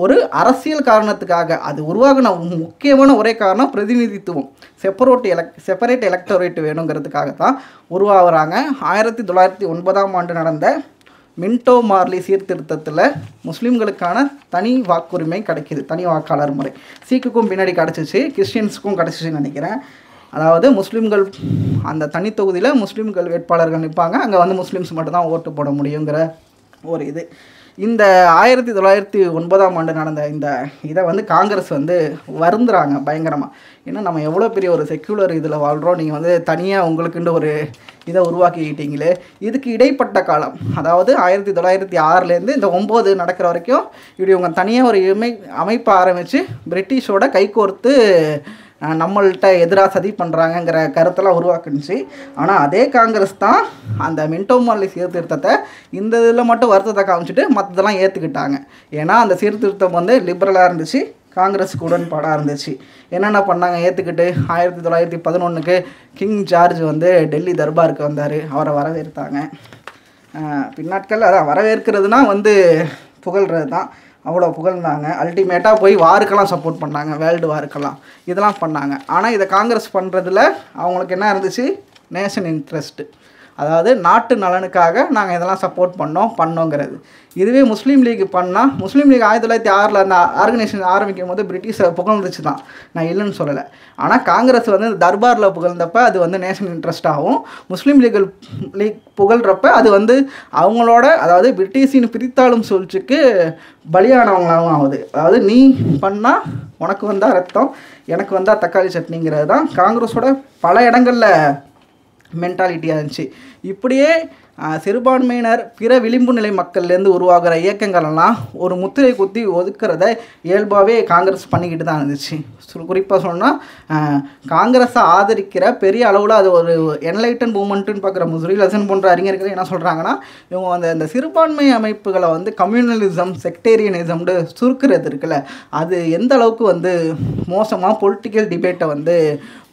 ஒரு அரசியல் காரணத்துக்காக, அது உருவாகின முக்கியமான ஒரே காரணம் பிரதிநிதித்துவம், செப்பரேட் எலக்டோரேட் வேணுங்கிறதுக்காக தான் உருவாகிறாங்க. 1909ஆம் ஆண்டு நடந்த மின்டோ மார்லி சீர்திருத்தத்தில் முஸ்லீம்களுக்கான தனி வாக்குரிமை கிடைக்கிது, தனி வாக்காளர் முறை. சீக்குக்கும் பின்னாடி கிடச்சிச்சு, கிறிஸ்டியன்ஸுக்கும் கிடச்சிச்சின்னு நினைக்கிறேன். அதாவது முஸ்லீம்கள் அந்த தனி தொகுதியில் முஸ்லீம்கள் வேட்பாளர்கள் நிற்பாங்க, அங்கே வந்து முஸ்லீம்ஸ் மட்டும்தான் ஓட்டு போட முடியுங்கிற ஒரு இது. இந்த 1909ஆம் ஆண்டு நடந்த இதை வந்து காங்கிரஸ் வந்து வருந்துறாங்க பயங்கரமாக. ஏன்னா நம்ம எவ்வளோ பெரிய ஒரு செக்யூலர் இதில் வாழ்கிறோம், நீங்கள் வந்து தனியாக உங்களுக்குன்னு ஒரு இதை உருவாக்கிக்கிட்டீங்களே. இதுக்கு இடைப்பட்ட காலம், அதாவது 1906லேருந்து இந்த 9 நடக்கிற வரைக்கும் இப்படி இவங்க தனியாக ஒரு அமைப்பை ஆரம்பித்து பிரிட்டிஷோட கைகோர்த்து நம்மள்கிட்ட எதிராக சதி பண்ணுறாங்கங்கிற கருத்தெல்லாம் உருவாக்குனுச்சு. ஆனால் அதே காங்கிரஸ் தான் அந்த மின்டோ மார்லி சீர்திருத்தத்தை இந்த இதில் மட்டும் வருத்தத்தை காமிச்சிட்டு மற்றதெல்லாம் ஏற்றுக்கிட்டாங்க. ஏன்னா அந்த சீர்திருத்தம் வந்து லிபரலாக இருந்துச்சு, காங்கிரஸுக்கு உடன்பாடாக இருந்துச்சு. என்னென்ன பண்ணாங்க ஏற்றுக்கிட்டு, 1911க்கு கிங் ஜார்ஜ் வந்து டெல்லி தர்பாருக்கு வந்தார், அவரை வரவேற்றாங்க. பின்னாட்கள் அதான் வரவேற்கிறதுனா வந்து புகழ்கிறது தான், அவ்வளோ புகழ்ந்தாங்க. அல்டிமேட்டாக போய் வாருக்கெல்லாம் சப்போர்ட் பண்ணாங்க, வேர்ல்டு வாருக்கெல்லாம் இதெல்லாம் பண்ணாங்க. ஆனால் இதை காங்கிரஸ் பண்ணுறதுல அவங்களுக்கு என்ன இருந்துச்சு, நேஷன் இன்ட்ரெஸ்ட்டு. அதாவது நாட்டு நலனுக்காக நாங்கள் இதெல்லாம் சப்போர்ட் பண்ணோங்கிறது. இதுவே முஸ்லீம் லீக் பண்ணால், முஸ்லீம் லீக் 1906 அந்த ஆர்கனைசேஷன் ஆரம்பிக்கும் போது பிரிட்டிஷை புகழ்ந்துச்சு தான், நான் இல்லைன்னு சொல்லலை. ஆனால் காங்கிரஸ் வந்து இந்த தர்பாரில் புகழ்ந்தப்ப அது வந்து நேஷனல் இன்ட்ரெஸ்டாகவும், முஸ்லீம் லீக் புகழ்கிறப்ப அது வந்து அவங்களோட, அதாவது பிரிட்டிஷின் பிரித்தாளும் சூழ்ச்சிக்கு பலியானவங்களாகவும் ஆகுது. அதாவது நீ பண்ணால் உனக்கு வந்தால் ரத்தம், எனக்கு வந்தால் தக்காளி சட்னிங்கிறது தான் காங்கிரஸோட பல இடங்களில் மென்டாலிட்டியாக இருந்துச்சு. இப்படியே சிறுபான்மையினர் பிற விளிம்பு நிலை மக்கள்லேருந்து உருவாகிற இயக்கங்களெல்லாம் ஒரு முத்திரை குத்தி ஒதுக்கிறத இயல்பாகவே காங்கிரஸ் பண்ணிக்கிட்டு தான் இருந்துச்சு. குறிப்பாக சொன்னால் காங்கிரஸை ஆதரிக்கிற பெரிய அளவில் அது ஒரு என்லைட்டன் மூமெண்ட்டுன்னு பார்க்குற முஸ்ரீல் ஹசன் போன்ற அறிஞர்கள் என்ன சொல்கிறாங்கன்னா, இவங்க அந்த சிறுபான்மை அமைப்புகளை வந்து கம்யூனலிசம், செக்டேரியனிசம்னு சுருக்கிறது இருக்குல்ல, அது எந்த அளவுக்கு வந்து மோசமாக பொலிட்டிக்கல் டிபேட்டை வந்து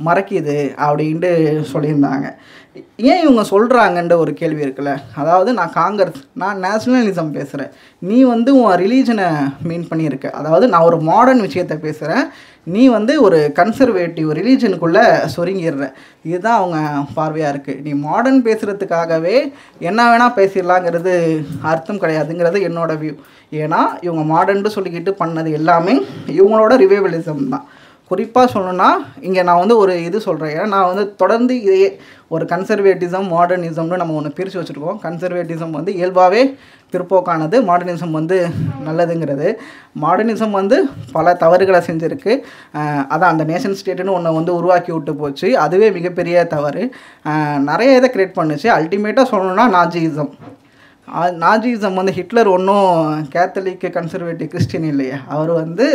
மறைக்குது அப்படின்ட்டு சொல்லியிருந்தாங்க. ஏன் இவங்க சொல்கிறாங்கன்ற ஒரு கேள்வி இருக்குல்ல. அதாவது நான் நேஷ்னலிசம் பேசுகிறேன், நீ வந்து உன் ரிலீஜனை மீன் பண்ணியிருக்க. அதாவது நான் ஒரு மாடர்ன் விஷயத்தை பேசுகிறேன், நீ வந்து ஒரு கன்சர்வேட்டிவ் ரிலீஜனுக்குள்ளே சொருங்கிடுற. இதுதான் அவங்க பார்வையாக இருக்குது. நீ மாடர்ன் பேசுகிறதுக்காகவே என்ன வேணால் பேசிடலாங்கிறது அர்த்தம் கிடையாதுங்கிறது என்னோட வியூ. ஏன்னா இவங்க மாடர்ன்ட்டு சொல்லிக்கிட்டு பண்ணது எல்லாமே இவங்களோட ரிவைவலிசம் தான். குறிப்பாக சொல்லணுன்னா இங்கே நான் வந்து ஒரு இது சொல்கிறேன். ஏன்னா நான் வந்து தொடர்ந்து இதையே ஒரு கன்சர்வேட்டிசம், மாடர்னிசம்னு நம்ம ஒன்று பிரித்து வச்சுருக்கோம். கன்சர்வேட்டிசம் வந்து இயல்பாகவே பிற்போக்கானது, மாடர்னிசம் வந்து நல்லதுங்கிறது. மாடர்னிசம் வந்து பல தவறுகளை செஞ்சுருக்கு. அதான் அந்த நேஷன் ஸ்டேட்டுன்னு ஒன்று வந்து உருவாக்கி விட்டு போச்சு, அதுவே மிகப்பெரிய தவறு. நிறைய இதை க்ரியேட் பண்ணுச்சு. அல்டிமேட்டாக சொல்லணுன்னா நாஜிசம் வந்து ஹிட்லர் ஒன்றும் கேத்தலிக் கன்சர்வேட்டிவ் கிறிஸ்டின் இல்லையா, அவர் வந்து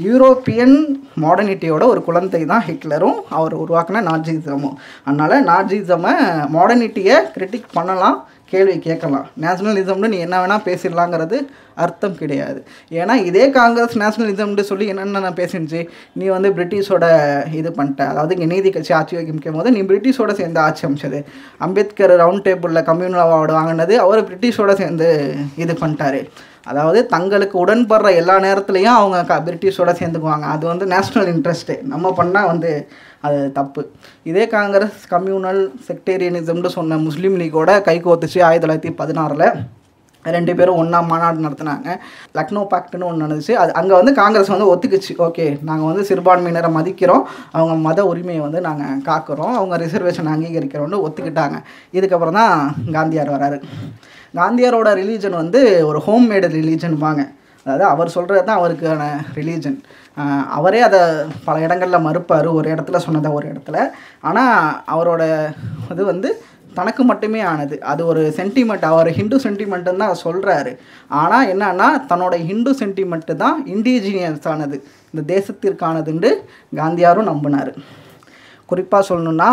யூரோப்பியன் மாடர்னிட்டியோட ஒரு குழந்தை தான் ஹிட்லரும், அவர் உருவாக்கின நாஜிசமும். அதனால் நாஜிசமை மாடர்னிட்டியை கிரிட்டிக் பண்ணலாம், கேள்வி கேட்கலாம். நேஷ்னலிசம்னு நீ என்ன வேணால் பேசிடலாங்கிறது அர்த்தம் கிடையாது. ஏன்னா இதே காங்கிரஸ் நேஷ்னலிசம்னு சொல்லி என்னென்ன பேசிருந்துச்சு, நீ வந்து பிரிட்டிஷோட இது பண்ணிட்ட. அதாவது இங்கே நீதி கட்சி ஆட்சி வைக்கும் போது நீ பிரிட்டிஷோட சேர்ந்து ஆட்சி அமைச்சது. அம்பேத்கர் ரவுண்ட் டேபிளில் கம்யூனல் அவார்டு வாங்கினது அவர் பிரிட்டிஷோட சேர்ந்து இது பண்ணிட்டாரு. அதாவது தங்களுக்கு உடன்படுற எல்லா நேரத்துலையும் அவங்க பிரிட்டிஷோட சேர்ந்துக்குவாங்க. அது வந்து நேஷ்னல் இன்ட்ரெஸ்ட்டு. நம்ம பண்ணால் வந்து அது தப்பு. இதே காங்கிரஸ் கம்யூனல் செக்டேரியனிசம்னு சொன்ன முஸ்லீம் லீக்கோட கைகோத்துச்சு 1916 2 பேரும் ஒன்றா மாநாடு நடத்தினாங்க. லக்னோ பாக்ட்னு ஒன்று நடந்துச்சு. அது அங்கே வந்து காங்கிரஸ் வந்து ஒத்துக்குச்சு, ஓகே நாங்கள் வந்து சிறுபான்மையினரை மதிக்கிறோம், அவங்க மத உரிமையை வந்து நாங்கள் காக்கிறோம், அவங்க ரிசர்வேஷன் அங்கீகரிக்கிறோன்னு ஒத்துக்கிட்டாங்க. இதுக்கப்புறம் தான் காந்தியார் வராரு. காந்தியாரோட ரிலீஜன் வந்து ஒரு ஹோம் மேடு ரிலீஜன்பாங்க. அதாவது அவர் சொல்கிறது தான் அவருக்கான ரிலீஜன். அவரே அதை பல இடங்களில் மறுப்பார், ஒரு இடத்துல சொன்னதை ஒரு இடத்துல. ஆனால் அவரோட இது வந்து தனக்கு மட்டுமே ஆனது. அது ஒரு சென்டிமெண்ட், அவர் ஹிந்து சென்டிமெண்ட்டுன்னு தான் சொல்கிறாரு. ஆனால் என்னன்னா தன்னோட ஹிந்து சென்டிமெண்ட்டு தான் இண்டிஜினியஸ் ஆனது, இந்த தேசத்திற்கானதுன்னு காந்தியாரும் நம்பினார். குறிப்பாக சொல்லணுன்னா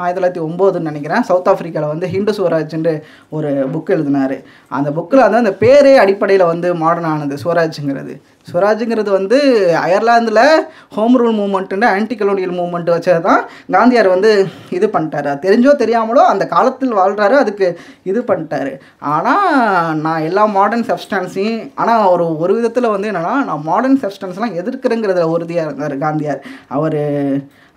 1909 நினைக்கிறேன், சவுத் ஆஃப்ரிக்காவில் வந்து ஹிந்து சுவராஜ்ன்ற ஒரு புக் எழுதினார். அந்த புக்கில் வந்து அந்த பேரே அடிப்படையில் வந்து மாடர்ன் ஆனது சுவராஜுங்கிறது. சுவராஜுங்கிறது வந்து அயர்லாந்தில் ஹோம் ரூல் மூமெண்ட்டுன்னு ஆன்டி கலோனியல் மூமெண்ட் வச்சது தான் காந்தியார் வந்து இது பண்ணிட்டாரு. தெரிஞ்சோ தெரியாமலோ அந்த காலத்தில் வாழ்கிறாரு, அதுக்கு இது பண்ணிட்டாரு. ஆனால் நான் எல்லா மாடர்ன் சப்ஸ்டான்ஸையும், ஆனால் ஒரு விதத்தில் வந்து என்னென்னா நான் மாடர்ன் சப்ஸ்டான்ஸ்லாம் எதிர்க்கிறேங்கிறத உறுதியாக இருந்தார் காந்தியார்.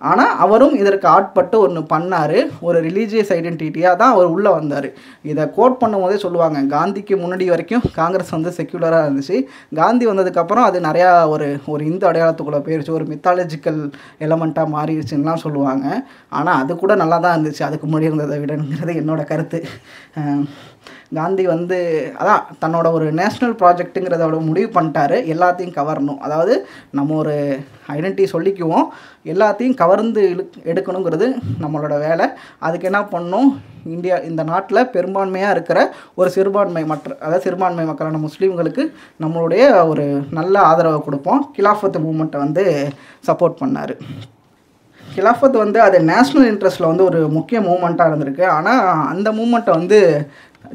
ஆனால் அவரும் இதற்கு ஆட்பட்டு ஒன்று பண்ணார். ஒரு ரிலீஜியஸ் ஐடென்டிட்டியாக தான் அவர் உள்ளே வந்தார். இதை கோட் பண்ணும் போதே சொல்லுவாங்க, காந்திக்கு முன்னாடி வரைக்கும் காங்கிரஸ் வந்து செக்யுலராக இருந்துச்சு, காந்தி வந்ததுக்கப்புறம் அது நிறையா ஒரு இந்து அடையாளத்துக்குள்ளே போயிடுச்சு, ஒரு மித்தாலஜிக்கல் எலமெண்ட்டாக மாறிடுச்சுன்னெலாம் சொல்லுவாங்க. ஆனால் அது கூட நல்லா தான் இருந்துச்சு அதுக்கு முன்னாடி இருந்ததை விடங்கிறது என்னோட கருத்து. காந்தி வந்து அதான் தன்னோட ஒரு நேஷ்னல் ப்ராஜெக்ட்டுங்கிறதோட முடிவு பண்ணிட்டாரு, எல்லாத்தையும் கவரணும். அதாவது நம்ம ஒரு ஐடென்டிட்டி சொல்லிக்குவோம், எல்லாத்தையும் கவர்ந்து எடுக்கணுங்கிறது நம்மளோட வேலை. அதுக்கு என்ன பண்ணணும், இந்த நாட்டில் பெரும்பான்மையாக இருக்கிற ஒரு சிறுபான்மை மக்களான முஸ்லீம்களுக்கு நம்மளுடைய ஒரு நல்ல ஆதரவை கொடுப்போம். கிலாஃபத் மூமெண்ட்டை வந்து சப்போர்ட் பண்ணார். கிலாஃபத் வந்து அது நேஷ்னல் இன்ட்ரெஸ்ட்டில் வந்து ஒரு முக்கிய மூமெண்ட்டாக இருந்திருக்கு. ஆனால் அந்த மூமெண்ட்டை வந்து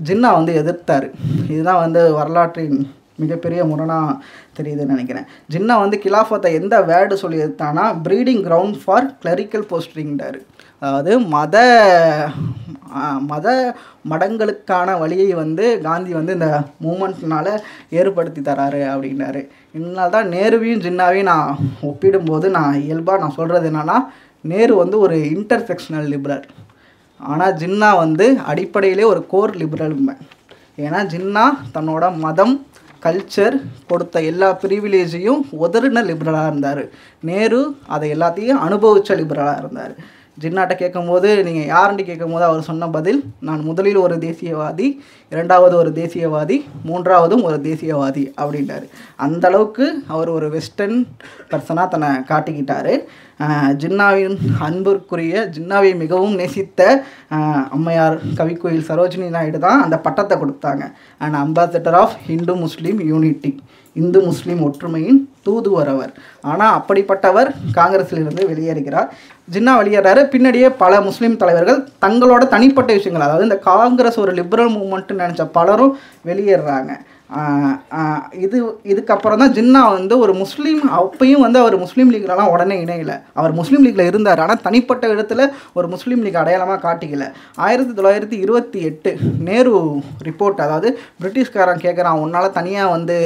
ஜின்னா வந்து எதிர்த்தார். இதுதான் வந்து வரலாற்றின் மிகப்பெரிய முரணாக தெரியுதுன்னு நினைக்கிறேன். ஜின்னா வந்து கிலாஃபத்தை எந்த வேர்டு சொல்லி எதிர்த்தானா, ப்ரீடிங் கிரவுண்ட் ஃபார் கிளரிக்கல் போஸ்டிங்கிறார். அதாவது மத மடங்களுக்கான வழியை வந்து காந்தி வந்து இந்த மூமெண்ட்னால் ஏற்படுத்தி தராரு அப்படின்னாரு. இதனால தான் நேருவையும் ஜின்னாவையும் நான் ஒப்பிடும்போது நான் இயல்பாக சொல்கிறது என்னென்னா, நேரு வந்து ஒரு இன்டர்செக்ஷனல் லிபரல். ஆனால் ஜின்னா வந்து அடிப்படையிலே ஒரு கோர் லிபரலுமே. ஏன்னா ஜின்னா தன்னோட மதம் கல்ச்சர் கொடுத்த எல்லா ப்ரிவிலேஜையும் உதறின லிபரலாக இருந்தார். நேரு அதை எல்லாத்தையும் அனுபவித்த லிபரலாக இருந்தார். ஜின்னாட்ட கேட்கும்போது நீங்கள் யாருன்னு கேட்கும்போது அவர் சொன்ன பதில், நான் முதலில் ஒரு தேசியவாதி, இரண்டாவது ஒரு தேசியவாதி, மூன்றாவதும் ஒரு தேசியவாதி அப்படின்ட்டார். அந்தளவுக்கு அவர் ஒரு வெஸ்டர்ன் பர்சனாக தன்னை காட்டிக்கிட்டார். ஜின்னாவின் அன்பிற்குரிய, ஜின்னாவை மிகவும் நேசித்த அம்மையார் கவிக்குயில் சரோஜினி நாயுடு தான் அந்த பட்டத்தை கொடுத்தாங்க. And ambassador of Hindu Muslim unity, Hindu Muslim ஒற்றுமையின் தூதுவர் அவர். ஆனால் அப்படிப்பட்டவர் காங்கிரஸிலிருந்து வெளியேறுகிறார். ஜின்னா வெளியேறாரு. பின்னாடியே பல முஸ்லீம் தலைவர்கள் தங்களோட தனிப்பட்ட விஷயங்கள், அதாவது இந்த காங்கிரஸ் ஒரு லிபரல் மூவ்மெண்ட்டுன்னு நினச்ச பலரும் வெளியேறாங்க. இதுக்கப்புறம் தான் ஜின்னா வந்து ஒரு முஸ்லீம், அப்பையும் வந்து அவர் முஸ்லீம் லீக்லலாம் உடனே இணையலை. அவர் முஸ்லீம் லீக்கில் இருந்தார், ஆனால் தனிப்பட்ட இடத்துல ஒரு முஸ்லீம் லீக் அடையாளமாக காட்டிக்கல. 1928 நேரு ரிப்போர்ட், அதாவது பிரிட்டிஷ்காரன் கேட்குறான் உன்னால் தனியாக வந்து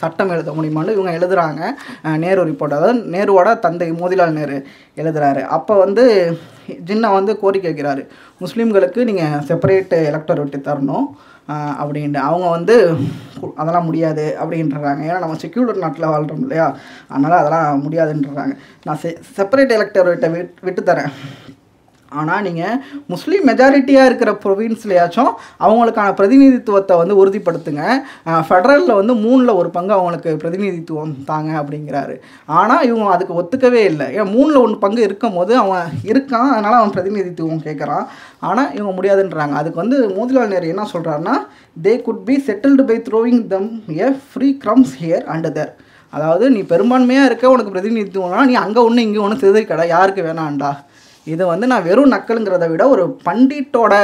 சட்டம் எழுத முடியுமான்னு இவங்க எழுதுகிறாங்க. நேரு ரிப்போர்ட், அதாவது நேருவோட தந்தை மோதிலால் நேரு எழுதுகிறாரு. அப்போ வந்து ஜின்னா வந்து கோரிக்கை வைக்கிறாரு, முஸ்லீம்களுக்கு நீங்கள் செப்பரேட் எலக்டர் விட்டு தரணும் அப்படின்ட்டு. அவங்க வந்து அதெல்லாம் முடியாது அப்படின்றாங்க. ஏன்னா நம்ம செக்யூலர் நாட்டில் வாழ்கிறோம் இல்லையா, அதனால் அதெல்லாம் முடியாதுன்றாங்க. நான் செப்பரேட் எலக்டர் விட்டு தரேன், ஆனால் நீங்கள் முஸ்லீம் மெஜாரிட்டியாக இருக்கிற ப்ரொவின்ஸ்லையாச்சும் அவங்களுக்கான பிரதிநிதித்துவத்தை வந்து உறுதிப்படுத்துங்க. ஃபெடரலில் வந்து 3/1 அவங்களுக்கு பிரதிநிதித்துவம் தாங்க அப்படிங்கிறாரு. ஆனால் இவங்க அதுக்கு ஒத்துக்கவே இல்லை. ஏன்னா 3/1 இருக்கும் போது அவன் இருக்கான், அதனால் அவன் பிரதிநிதித்துவம் கேட்குறான். ஆனால் இவங்க முடியாதுன்றாங்க. அதுக்கு வந்து மோதிலால் நேரு என்ன சொல்கிறாருன்னா, they could be settled by throwing them a few crumbs here and there. அதாவது நீ பெரும்பான்மையாக இருக்க, உனக்கு பிரதிநிதித்துவம்னா நீ அங்கே ஒன்று இங்கே ஒன்று சிதறி கடை, யாருக்கு வேணாண்டா. இதை வந்து நான் வெறும் நக்கலுங்கிறத விட ஒரு பண்டிட்டோட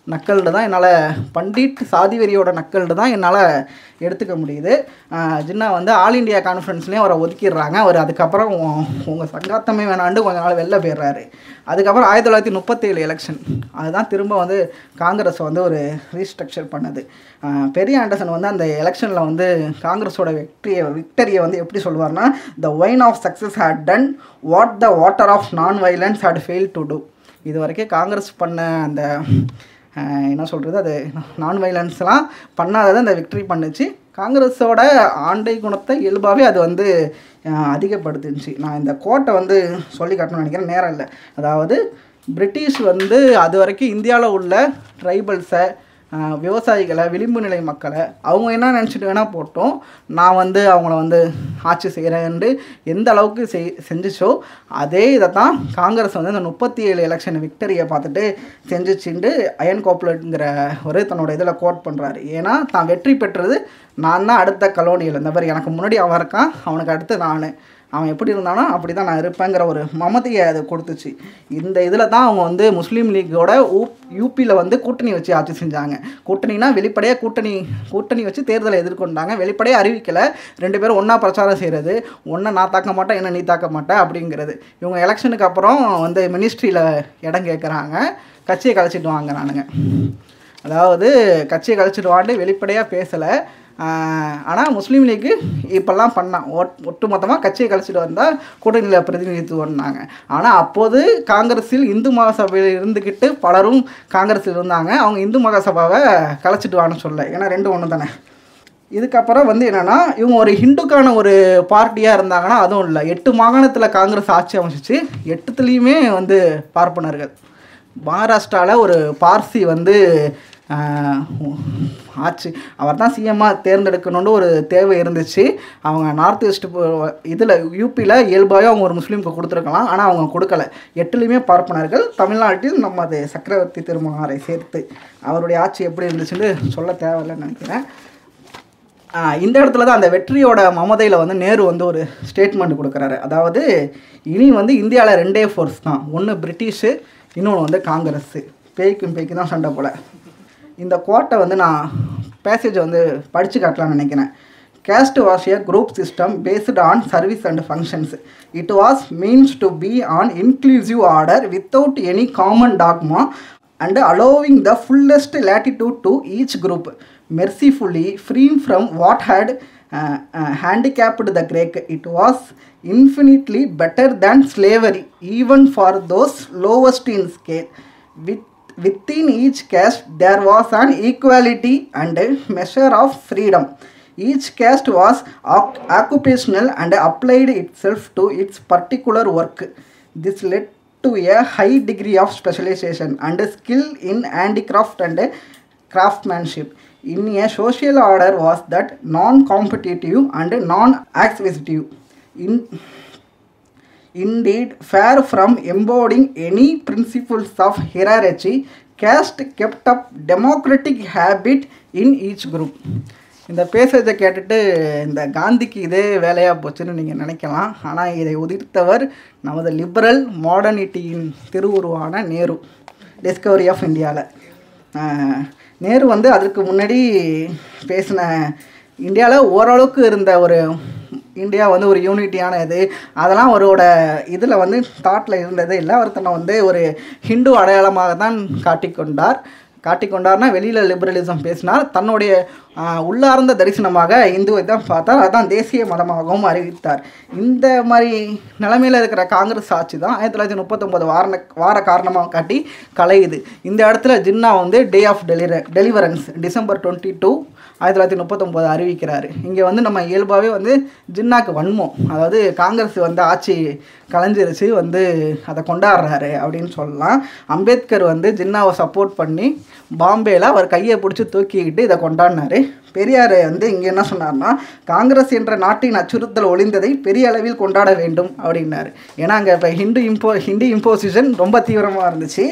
நக்கல்டு தான் என்னால், பண்டிட் சாதிவெறியோட நக்கல்டு தான் என்னால் எடுத்துக்க முடியுது. ஜின்னா வந்து ஆல் இண்டியா கான்ஃபரன்ஸ்லேயும் அவரை ஒதுக்கிடுறாங்க. அவர் அதுக்கப்புறம் உங்கள் சங்காத்தமே வேணாண்டு கொஞ்ச நாள் வெளில போயிடுறாரு. அதுக்கப்புறம் 1937 எலெக்ஷன், அதுதான் திரும்ப வந்து காங்கிரஸ் வந்து ஒரு ரீஸ்ட்ரக்சர் பண்ணுது. பெரிய ஆண்டர்சன் வந்து அந்த எலெக்ஷனில் வந்து காங்கிரஸோட விக்டரியை வந்து எப்படி சொல்லுவார்னா, the wine of success had done what the water of non violence had failed to do. இது வரைக்கும் காங்கிரஸ் பண்ண அந்த என்ன சொல்கிறது, அது நான் வைலன்ஸ்லாம் பண்ணாதது அந்த விக்ட்ரி பண்ணுச்சு. காங்கிரஸோட ஆண்டை குணத்தை இயல்பாகவே அது வந்து அதிகப்படுத்துச்சு. நான் இந்த கோட்டை வந்து சொல்லி காட்டணும்னு நினைக்கிறேன், நேரம் இல்லை. அதாவது பிரிட்டிஷ் வந்து அது வரைக்கும் இந்தியாவில் உள்ள ட்ரைபல்ஸை, விவசாயிகளை, விளிம்பு நிலை மக்களை அவங்க என்ன நினச்சிட்டு வேணால் போட்டோம், நான் வந்து அவங்கள வந்து ஆட்சி செய்கிறேன்னு எந்த அளவுக்கு செஞ்சிச்சோ அதே இதை தான் காங்கிரஸ் வந்து இந்த 37 எலெக்ஷன் விக்டரியை பார்த்துட்டு செஞ்சிச்சுட்டு அயன் கோப்லெட்டுங்கிற ஒரு தன்னோட இதில் கோட் பண்ணுறாரு. ஏன்னா தான் வெற்றி பெற்றது நான் தான் அடுத்த கலோனியல், இந்த மாதிரி எனக்கு முன்னாடி அவன் இருக்கான், அவனுக்கு அடுத்து நான், அவன் எப்படி இருந்தானோ அப்படி தான் நான் இருப்பேங்கிற ஒரு மமதையை அது கொடுத்துச்சு. இந்த இதில் தான் அவங்க வந்து முஸ்லீம் லீக்கோட யூபியில் வந்து கூட்டணி வச்சு ஆட்சி செஞ்சாங்க. கூட்டணினா வெளிப்படையாக கூட்டணி வச்சு தேர்தலை எதிர்கொண்டாங்க. வெளிப்படையாக அறிவிக்கலை, 2 பேரும் ஒன்றா பிரச்சாரம் செய்கிறது, ஒன்றை நான் தாக்க மாட்டேன், என்ன நீ தாக்க மாட்டேன் அப்படிங்கிறது. இவங்க எலெக்ஷனுக்கு அப்புறம் வந்து மினிஸ்ட்ரியில் இடம் கேட்குறாங்க, கட்சியை கழிச்சிட்டு வாங்குறானுங்க. அதாவது கட்சியை கழிச்சிட்டு வாண்டு வெளிப்படையாக பேசலை. ஆனால் முஸ்லீம் லீக்கு இப்போல்லாம் பண்ணான், ஒட்டுமொத்தமாக கட்சியை கழிச்சிட்டு வந்தால் கூட்டணியில் பிரதிநிதித்துவம்னாங்க. ஆனால் அப்போது காங்கிரஸில் இந்து மகாசபையில் இருந்துக்கிட்டு பலரும் காங்கிரஸில் இருந்தாங்க. அவங்க இந்து மகாசபாவை கழிச்சிட்டு வான்னு சொல்ல, ஏன்னா 2 ஒன்று தானே. இதுக்கப்புறம் வந்து என்னென்னா, இவங்க ஒரு ஹிந்துக்கான ஒரு பார்ட்டியாக இருந்தாங்கன்னா அதுவும் இல்லை. 8 மாகாணத்தில் காங்கிரஸ் ஆட்சி அமைச்சிச்சு, 8துலேயுமே வந்து பார்ப்பனர்கள். மகாராஷ்டிராவில் ஒரு பார்சி வந்து ஆட்சி, அவர் தான் சிஎம்மாக தேர்ந்தெடுக்கணுன்னு ஒரு தேவை இருந்துச்சு. அவங்க நார்த் ஈஸ்ட் இதில் யூபியில் இயல்பாகவே அவங்க ஒரு முஸ்லீமுக்கு கொடுத்துருக்கலாம், ஆனால் அவங்க கொடுக்கல. 8லேயுமே பார்ப்பனர்கள். தமிழ்நாட்டில் நம்ம அது சக்கரவர்த்தி திருமகனாரை சேர்த்து அவருடைய ஆட்சி எப்படி இருந்துச்சுன்னு சொல்ல தேவையில்லைன்னு நினைக்கிறேன். இந்த இடத்துல தான் அந்த வெற்றியோட மமதையில் வந்து நேரு வந்து ஒரு ஸ்டேட்மெண்ட் கொடுக்குறாரு. அதாவது இனி வந்து இந்தியாவில் 2 ஃபோர்ஸ் தான், ஒன்று பிரிட்டிஷு, இன்னொன்று வந்து காங்கிரஸு. பேய்க்கு தான் சண்டை போல். இந்த கோட்டை வந்து நான் பேசேஜை வந்து படித்து காட்டலாம்னு நினைக்கிறேன். Caste was a group system based on service and functions. It was meant to be an inclusive order without any common dogma and allowing the fullest latitude to each group, mercifully free from what had handicapped the Greek. It was infinitely better than slavery, even for those lowest in scale. within each caste there was an equality and measure of freedom. Each caste was occupational and applied itself to its particular work. This led to a high degree of specialization and skill in handicraft and craftsmanship. In a social order was that non-competitive and non-acquisitive. Indeed, far from embodying any principles of hierarchy, caste kept up democratic habit in each group. இந்த பேசேஜை கேட்டுட்டு இந்த காந்திக்கு இதே வேலையாக போச்சுன்னு நீங்கள் நினைக்கலாம். ஆனால் இதை உதிர்த்தவர் நமது லிபரல் மாடர்னிட்டியின் திருவுருவான நேரு, டிஸ்கவரி ஆஃப் இந்தியாவில். நேரு வந்து அதுக்கு முன்னாடி பேசின இந்தியாவில் ஓரளவுக்கு இருந்த ஒரு இந்தியா வந்து ஒரு யூனிட்டியான இது, அதெல்லாம் அவரோட இதில் வந்து தாட்டில் இருந்தது இல்லை. அவர் தன்னை வந்து ஒரு ஹிந்து அடையாளமாக தான் காட்டிக்கொண்டார்னா வெளியில் லிபரலிசம் பேசினார். தன்னுடைய உள்ளார்ந்த தரிசனமாக இந்துவை தான் பார்த்தார். அதுதான் தேசிய மதமாகவும் அறிவித்தார். இந்த மாதிரி நிலைமையில் இருக்கிற காங்கிரஸ் ஆட்சி தான் 1939 வார காரணமாக காட்டி கலையுது. இந்த இடத்துல ஜின்னா வந்து டே ஆஃப் டெலிவரன்ஸ் December 22, 1939 அறிவிக்கிறாரு. இங்கே வந்து நம்ம இயல்பாகவே வந்து ஜின்னாக்கு வன்மம், அதாவது காங்கிரஸ் வந்து ஆட்சி கலைஞ்சிருச்சு வந்து அதை கொண்டாடுறாரு அப்படின்னு சொல்லலாம். அம்பேத்கர் வந்து ஜின்னாவை சப்போர்ட் பண்ணி பாம்பேயில் அவர் கையை பிடிச்சி தூக்கிக்கிட்டு இதை கொண்டாடினார். பெரியார் வந்து இங்கே என்ன சொன்னார்னா, காங்கிரஸ் என்ற நாட்டின் அச்சுறுத்தல் ஒளிந்ததை பெரிய அளவில் கொண்டாட வேண்டும் அப்படின்னாரு. ஏன்னா அங்கே இப்போ ஹிந்தி இம்போசிஷன் ரொம்ப தீவிரமாக இருந்துச்சு.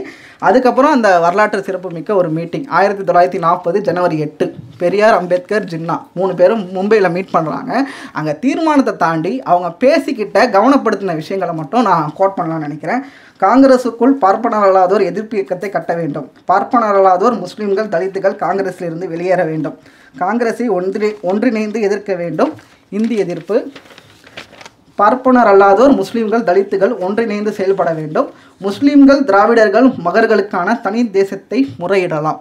அதுக்கப்புறம் அந்த வரலாற்று சிறப்புமிக்க ஒரு மீட்டிங் 1940 ஜனவரி 8, பெரியார், அம்பேத்கர், ஜின்னா 3 பேரும் மும்பையில் மீட் பண்ணுறாங்க. அங்கே தீர்மானத்தை தாண்டி அவங்க பேசிக்கிட்ட கவனப்படுத்தின விஷயங்களை மட்டும் நான் கோட் பண்ணலாம்னு நினைக்கிறேன். காங்கிரஸுக்குள் பார்ப்பனர் அல்லாதோர் எதிர்ப்பு இயக்கத்தை கட்ட வேண்டும். பார்ப்பனர் அல்லாதோர் முஸ்லீம்கள், தலித்துகள் காங்கிரஸிலிருந்து வெளியேற வேண்டும். காங்கிரஸை ஒன்றிணைந்து எதிர்க்க வேண்டும். இந்தி எதிர்ப்பு. பார்ப்பனர் அல்லாதோர் முஸ்லீம்கள், தலித்துகள் ஒன்றிணைந்து செயல்பட வேண்டும். முஸ்லீம்கள், திராவிடர்கள், மகர்களுக்கான தனி தேசத்தை முறையிடலாம்.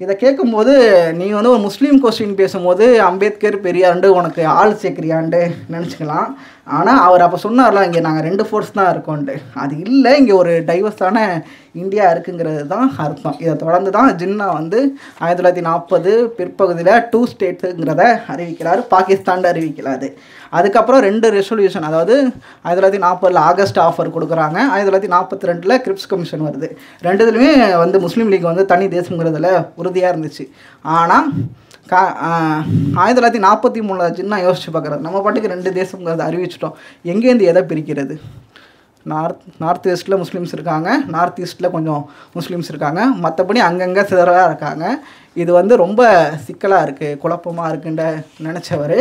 இதை கேட்கும்போது நீ வந்து ஒரு முஸ்லீம் கொஸ்டின் பேசும்போது அம்பேத்கர், பெரியார்ண்டு உனக்கு ஆள் சேர்க்குறியாண்டு நினச்சிக்கலாம். ஆனால் அவர் அப்போ சொன்னார்ல, இங்கே நாங்கள் 2 ஃபோர்ஸ் தான் இருக்கோன்ட்டு. அது இல்லை, இங்கே ஒரு டைவர்ஸான இந்தியா இருக்குங்கிறது தான் அர்த்தம். இதை தொடர்ந்து தான் ஜின்னா வந்து 1940 பிற்பகுதியில் 2 ஸ்டேட்ஸுங்கிறத அறிவிக்கிறார். பாகிஸ்தான் அறிவிக்கிறாரு. அதுக்கப்புறம் 2 ரெசல்யூஷன், அதாவது 1940 ஆகஸ்ட் ஆஃபர் கொடுக்குறாங்க. 1942 கிரிப்ஸ் கமிஷன் வருது. 2இதுலையுமே வந்து முஸ்லீம் லீக் வந்து தனி தேசங்கிறதுல உறுதியாக இருந்துச்சு. ஆனால் 1943 ஜின்னா யோசிச்சு பார்க்குறது, நம்ம பாட்டுக்கு 2 தேசங்கிறத அறிவிச்சிட்டோம், எங்கேருந்து எதை பிரிக்கிறது? நார்த் வெஸ்ட்டில் முஸ்லீம்ஸ் இருக்காங்க, நார்த் ஈஸ்ட்டில் கொஞ்சம் முஸ்லீம்ஸ் இருக்காங்க, மற்றபடி அங்கங்கே சிதறலாக இருக்காங்க. இது வந்து ரொம்ப சிக்கலாக இருக்குது, குழப்பமாக இருக்குன்ற நினச்சவர்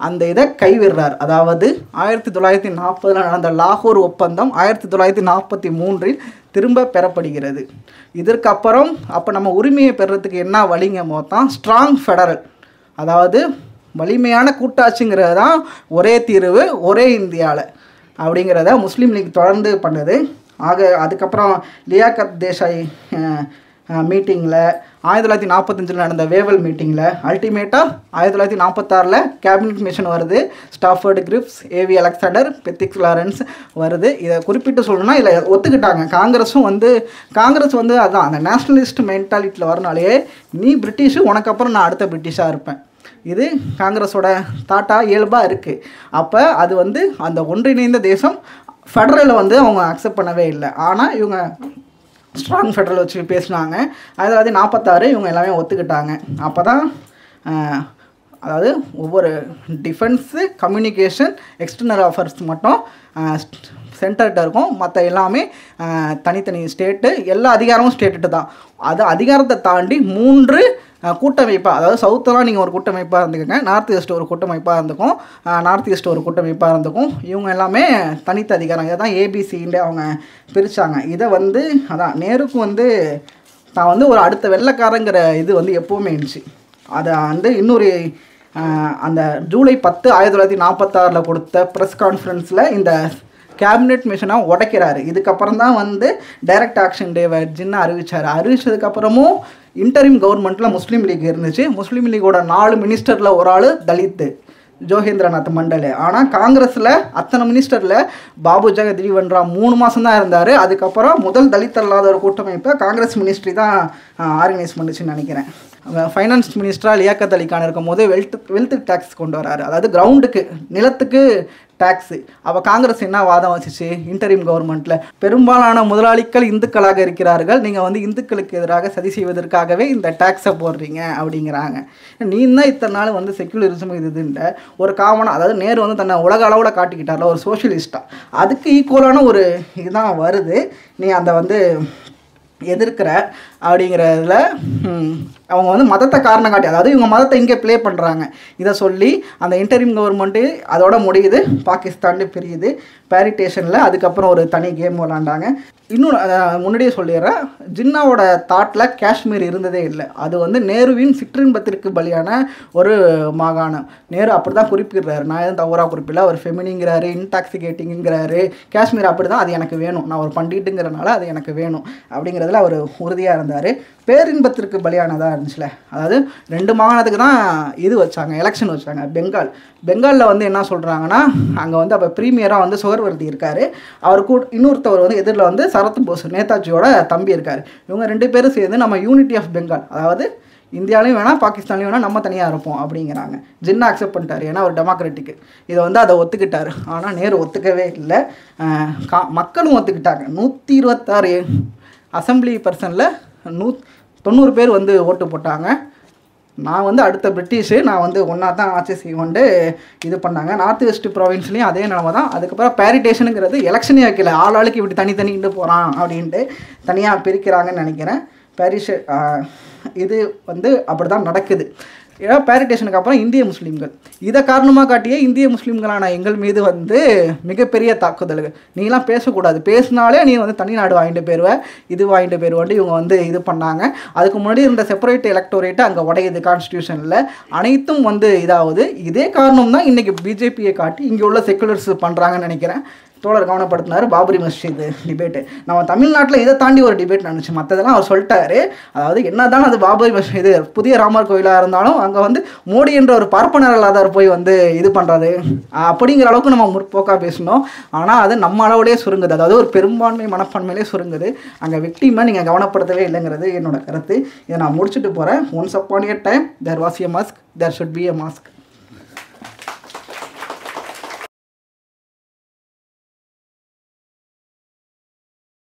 அந்த இதை கைவிடுறார். அதாவது 1940 நடந்த லாகூர் ஒப்பந்தம் 1943 திரும்ப பெறப்படுகிறது. இதற்கப்புறம் அப்போ நம்ம உரிமையை பெறத்துக்கு என்ன வழிங்க மொத்தம் ஸ்ட்ராங் ஃபெடரல், அதாவது வலிமையான கூட்டாட்சிங்கிறது தான் ஒரே தீர்வு ஒரே இந்தியாவில் அப்படிங்கிறத முஸ்லீம் லீக் தொடர்ந்து பண்ணுது. அதுக்கப்புறம் லியாக்கத் தேசாய் மீட்டிங்கில் 1945 நடந்த வேவல் மீட்டிங்கில் அல்டிமேட்டாக 1946 கேபினட் மிஷன் வருது. ஸ்டாஃபர்டு கிரிப்ஸ், ஏவி அலெக்சாண்டர், பெத்திக்ஸ் லாரன்ஸ் வருது. இதை குறிப்பிட்டு சொல்லணும்னா இதில் ஒத்துக்கிட்டாங்க. காங்கிரஸ் வந்து அதுதான் அந்த நேஷ்னலிஸ்ட் மென்டாலிட்டியில் வரனாலே, நீ பிரிட்டிஷு, உனக்கு அப்புறம் நான் அடுத்த பிரிட்டிஷாக இருப்பேன், இது காங்கிரஸோட தாட்டாக இயல்பாக இருக்குது. அப்போ அது வந்து அந்த ஒன்றிணைந்த தேசம் ஃபெடரலை வந்து அவங்க அக்செப்ட் பண்ணவே இல்லை. ஆனால் இவங்க ஸ்ட்ராங் ஃபெடரல் வச்சு பேசினாங்க. 1946 இவங்க எல்லாமே ஒத்துக்கிட்டாங்க. அப்போ தான் அதாவது ஒவ்வொரு டிஃபென்ஸு, கம்யூனிகேஷன், எக்ஸ்டர்னல் அஃபேர்ஸ் மட்டும் சென்டர்கிட்ட இருக்கும், மற்ற எல்லாமே தனித்தனி ஸ்டேட்டு, எல்லா அதிகாரமும் ஸ்டேட்டு தான். அது அதிகாரத்தை தாண்டி 3 கூட்டமைப்பாக, அதாவது சவுத்தெல்லாம் நீங்கள் ஒரு கூட்டமைப்பாக இருந்துக்கோங்க, நார்த் ஈஸ்ட் ஒரு கூட்டமைப்பாக இருந்துக்கும், நார்த் ஈஸ்ட் ஒரு கூட்டமைப்பாக இருந்துக்கும். இவங்க எல்லாமே தனித்த அதிகாரம். இதை தான் ஏபிசின்னு அவங்க பிரித்தாங்க. இதை வந்து அதான் நேருக்கு வந்து தான் வந்து ஒரு அடுத்த வெள்ளைக்காரங்கிற இது வந்து எப்போவுமே இருந்துச்சு. அதை வந்து இன்னொரு அந்த ஜூலை 10, 1946 கொடுத்த ப்ரெஸ் கான்ஃபரன்ஸில் இந்த கேபினெட் மிஷனாக உடைக்கிறாரு. இதுக்கப்புறம் தான் வந்து டைரக்ட் ஆக்ஷன் டேவை ஜின்னா அறிவித்தார். அறிவித்ததுக்கப்புறமும் இன்டரிம் கவர்மெண்ட்டில் முஸ்லீம் லீக் இருந்துச்சு. முஸ்லீம் லீக்கோட 4 மினிஸ்டரில் ஒரு ஆள் தலித்து. ஜோகேந்திரநாத் மண்டல். ஆனால் காங்கிரஸில் அத்தனை மினிஸ்டரில் பாபு ஜெகஜீவன் ராம் 3 மாதம் தான் இருந்தார். அதுக்கப்புறம் முதல் தலித் அல்லாத ஒரு கூட்டமைப்பை காங்கிரஸ் மினிஸ்ட்ரி தான் ஆர்கனைஸ் பண்ணுச்சுன்னு நினைக்கிறேன். ஃபைனான்ஸ் மினிஸ்டராக லியாக்கத் அலி கான் இருக்கும் போது வெல்த் டேக்ஸ் கொண்டு வராரு, அதாவது கிரவுண்டுக்கு நிலத்துக்கு டேக்ஸு. அப்போ காங்கிரஸ் என்ன வாதம் வச்சுச்சு இன்டரிம் கவர்மெண்ட்டில், பெரும்பாலான முதலாளிகள் இந்துக்களாக இருக்கிறார்கள், நீங்கள் வந்து இந்துக்களுக்கு எதிராக சதி செய்வதற்காகவே இந்த டேக்ஸை போடுறீங்க அப்படிங்கிறாங்க. நீ தான் இத்தனை நாள் வந்து செக்குலரிசம் இதுன்ற ஒரு காமனாக, அதாவது நேரு வந்து தன்னை உலக அளவில் காட்டிக்கிட்டார்ல ஒரு சோஷியலிஸ்டாக, அதுக்கு ஈக்குவலான ஒரு இதுதான் வருது. நீ அந்த வந்து எதிர்க்கிற அப்படிங்கிறதுல அவங்க வந்து மதத்தை காரணம் காட்டி, அதாவது இவங்க மதத்தை இங்கே ப்ளே பண்ணுறாங்க இதை சொல்லி அந்த இன்டரிம் கவர்மெண்ட்டு அதோட முடியுது, பாகிஸ்தான் பிரியுது பேரிட்டேஷனில். அதுக்கப்புறம் ஒரு தனி கேம் விளாண்டாங்க. இன்னும் முன்னாடியே சொல்லிடுறேன், ஜின்னாவோட தாட்டில் காஷ்மீர் இருந்ததே இல்லை. அது வந்து நேருவின் சிற்றின்பத்திற்கு பலியான ஒரு மாகாணம். நேரு அப்படி தான் குறிப்பிடுறாரு, நான் எதுவும் தவறாக குறிப்பிடல. அவர் ஃபெமினிங்கிறாரு, இன்டாக்சிகேட்டிங்கிறாரு. காஷ்மீர் அப்படி தான், அது எனக்கு வேணும், நான் ஒரு பண்டிட்டுங்கிறனால அது எனக்கு வேணும் அப்படிங்கிறதுல அவர் உறுதியாக இருந்தார். பேரின்பத்திற்கு பலியானதாக இருந்துச்சுல, அதாவது 2 மாகாணத்துக்கு தான் இது வச்சாங்க, எலெக்ஷன் வச்சாங்க. பெங்காலில் வந்து என்ன சொல்கிறாங்கன்னா, அங்கே வந்து அப்போ ப்ரீமியராக வந்து சுகர்வர்தி இருக்கார், அவர் கூட இன்னொருத்தவர் வந்து எதிரில் வந்து சரத் போஸ் நேதாஜியோட தம்பி இருக்கார். இவங்க 2 பேரும் சேர்ந்து நம்ம யூனிட்டி ஆஃப் பெங்கால், அதாவது இந்தியாவிலையும் வேணால் பாகிஸ்தான்லையும் வேணால் நம்ம தனியாக இருப்போம் அப்படிங்கிறாங்க. ஜின்னா அக்செப்ட் பண்ணிட்டார், ஏன்னா ஒரு டெமோக்ராட்டிக்கு இதை வந்து அதை ஒத்துக்கிட்டார். ஆனால் நேரு ஒத்துக்கவே இல்லை, மக்களும் ஒத்துக்கிட்டாங்க. 126 அசம்பிளி பர்சனில் 90 பேர் வந்து ஓட்டு போட்டாங்க. நான் வந்து அடுத்த பிரிட்டிஷு, நான் வந்து ஒன்றா தான் ஆட்சி செய்வோன்ட்டு இது பண்ணாங்க. நார்த் வெஸ்ட் ப்ராவின்ஸ்லேயும் அதே நிலமை தான். அதுக்கப்புறம் பேரிட்டேஷனுங்கிறது எலெக்ஷனே வைக்கல, ஆளுக்கு இப்படி தனித்தனிட்டு போகிறான் அப்படின்ட்டு தனியாக பிரிக்கிறாங்கன்னு நினைக்கிறேன். இது வந்து அப்படி தான் நடக்குது. ஏன்னா பேரிட்டேஷனுக்கு அப்புறம் இந்திய முஸ்லீம்கள் இதை காரணமாக காட்டியே இந்திய முஸ்லீம்களான எங்கள் மீது வந்து மிகப்பெரிய தாக்குதல்கள். நீலாம் பேசக்கூடாது, பேசினாலே நீ வந்து தனிநாடு வாங்கிட்டு போயிடுவ, இது வாங்கிட்டு போயிடுவான்ட்டு இவங்க வந்து இது பண்ணாங்க. அதுக்கு முன்னாடி இருந்த செப்பரேட் எலக்டோரேட்டை அங்கே உடையுது கான்ஸ்டியூஷனில், அனைத்தும் வந்து இதாகுது. இதே காரணம் தான் இன்றைக்கி பிஜேபியை காட்டி இங்கே உள்ள செக்குலர்ஸ் பண்ணுறாங்கன்னு நினைக்கிறேன். தோழர் கவனப்படுத்தினார் பாபரி மஸ்ஜித் டிபேட்டு. நம்ம தமிழ்நாட்டில் இதை தாண்டி ஒரு டிபேட் நடந்துச்சு, மற்றதெல்லாம் அவர் சொல்லிட்டாரு. அதாவது என்ன தான் அது பாபரி மஸ்ஜித் புதிய ராமர் கோயிலாக இருந்தாலும் அங்கே வந்து மோடி என்ற ஒரு பார்ப்பனர் இல்லாதவர் போய் வந்து இது பண்ணுறது அப்படிங்கிற அளவுக்கு நம்ம முற்போக்காக பேசணும். ஆனால் அது நம்ம அளவுலேயே சுருங்குது, அதாவது ஒரு பெரும்பான்மை மனப்பான்மையிலே சுருங்குது. அங்கே விக்டிமை நீங்கள் கவனப்படுத்தவே இல்லைங்கிறது என்னோட கருத்து. இதை நான் முடிச்சுட்டு போகிறேன். Once upon a time there was a mask, there should be a mask.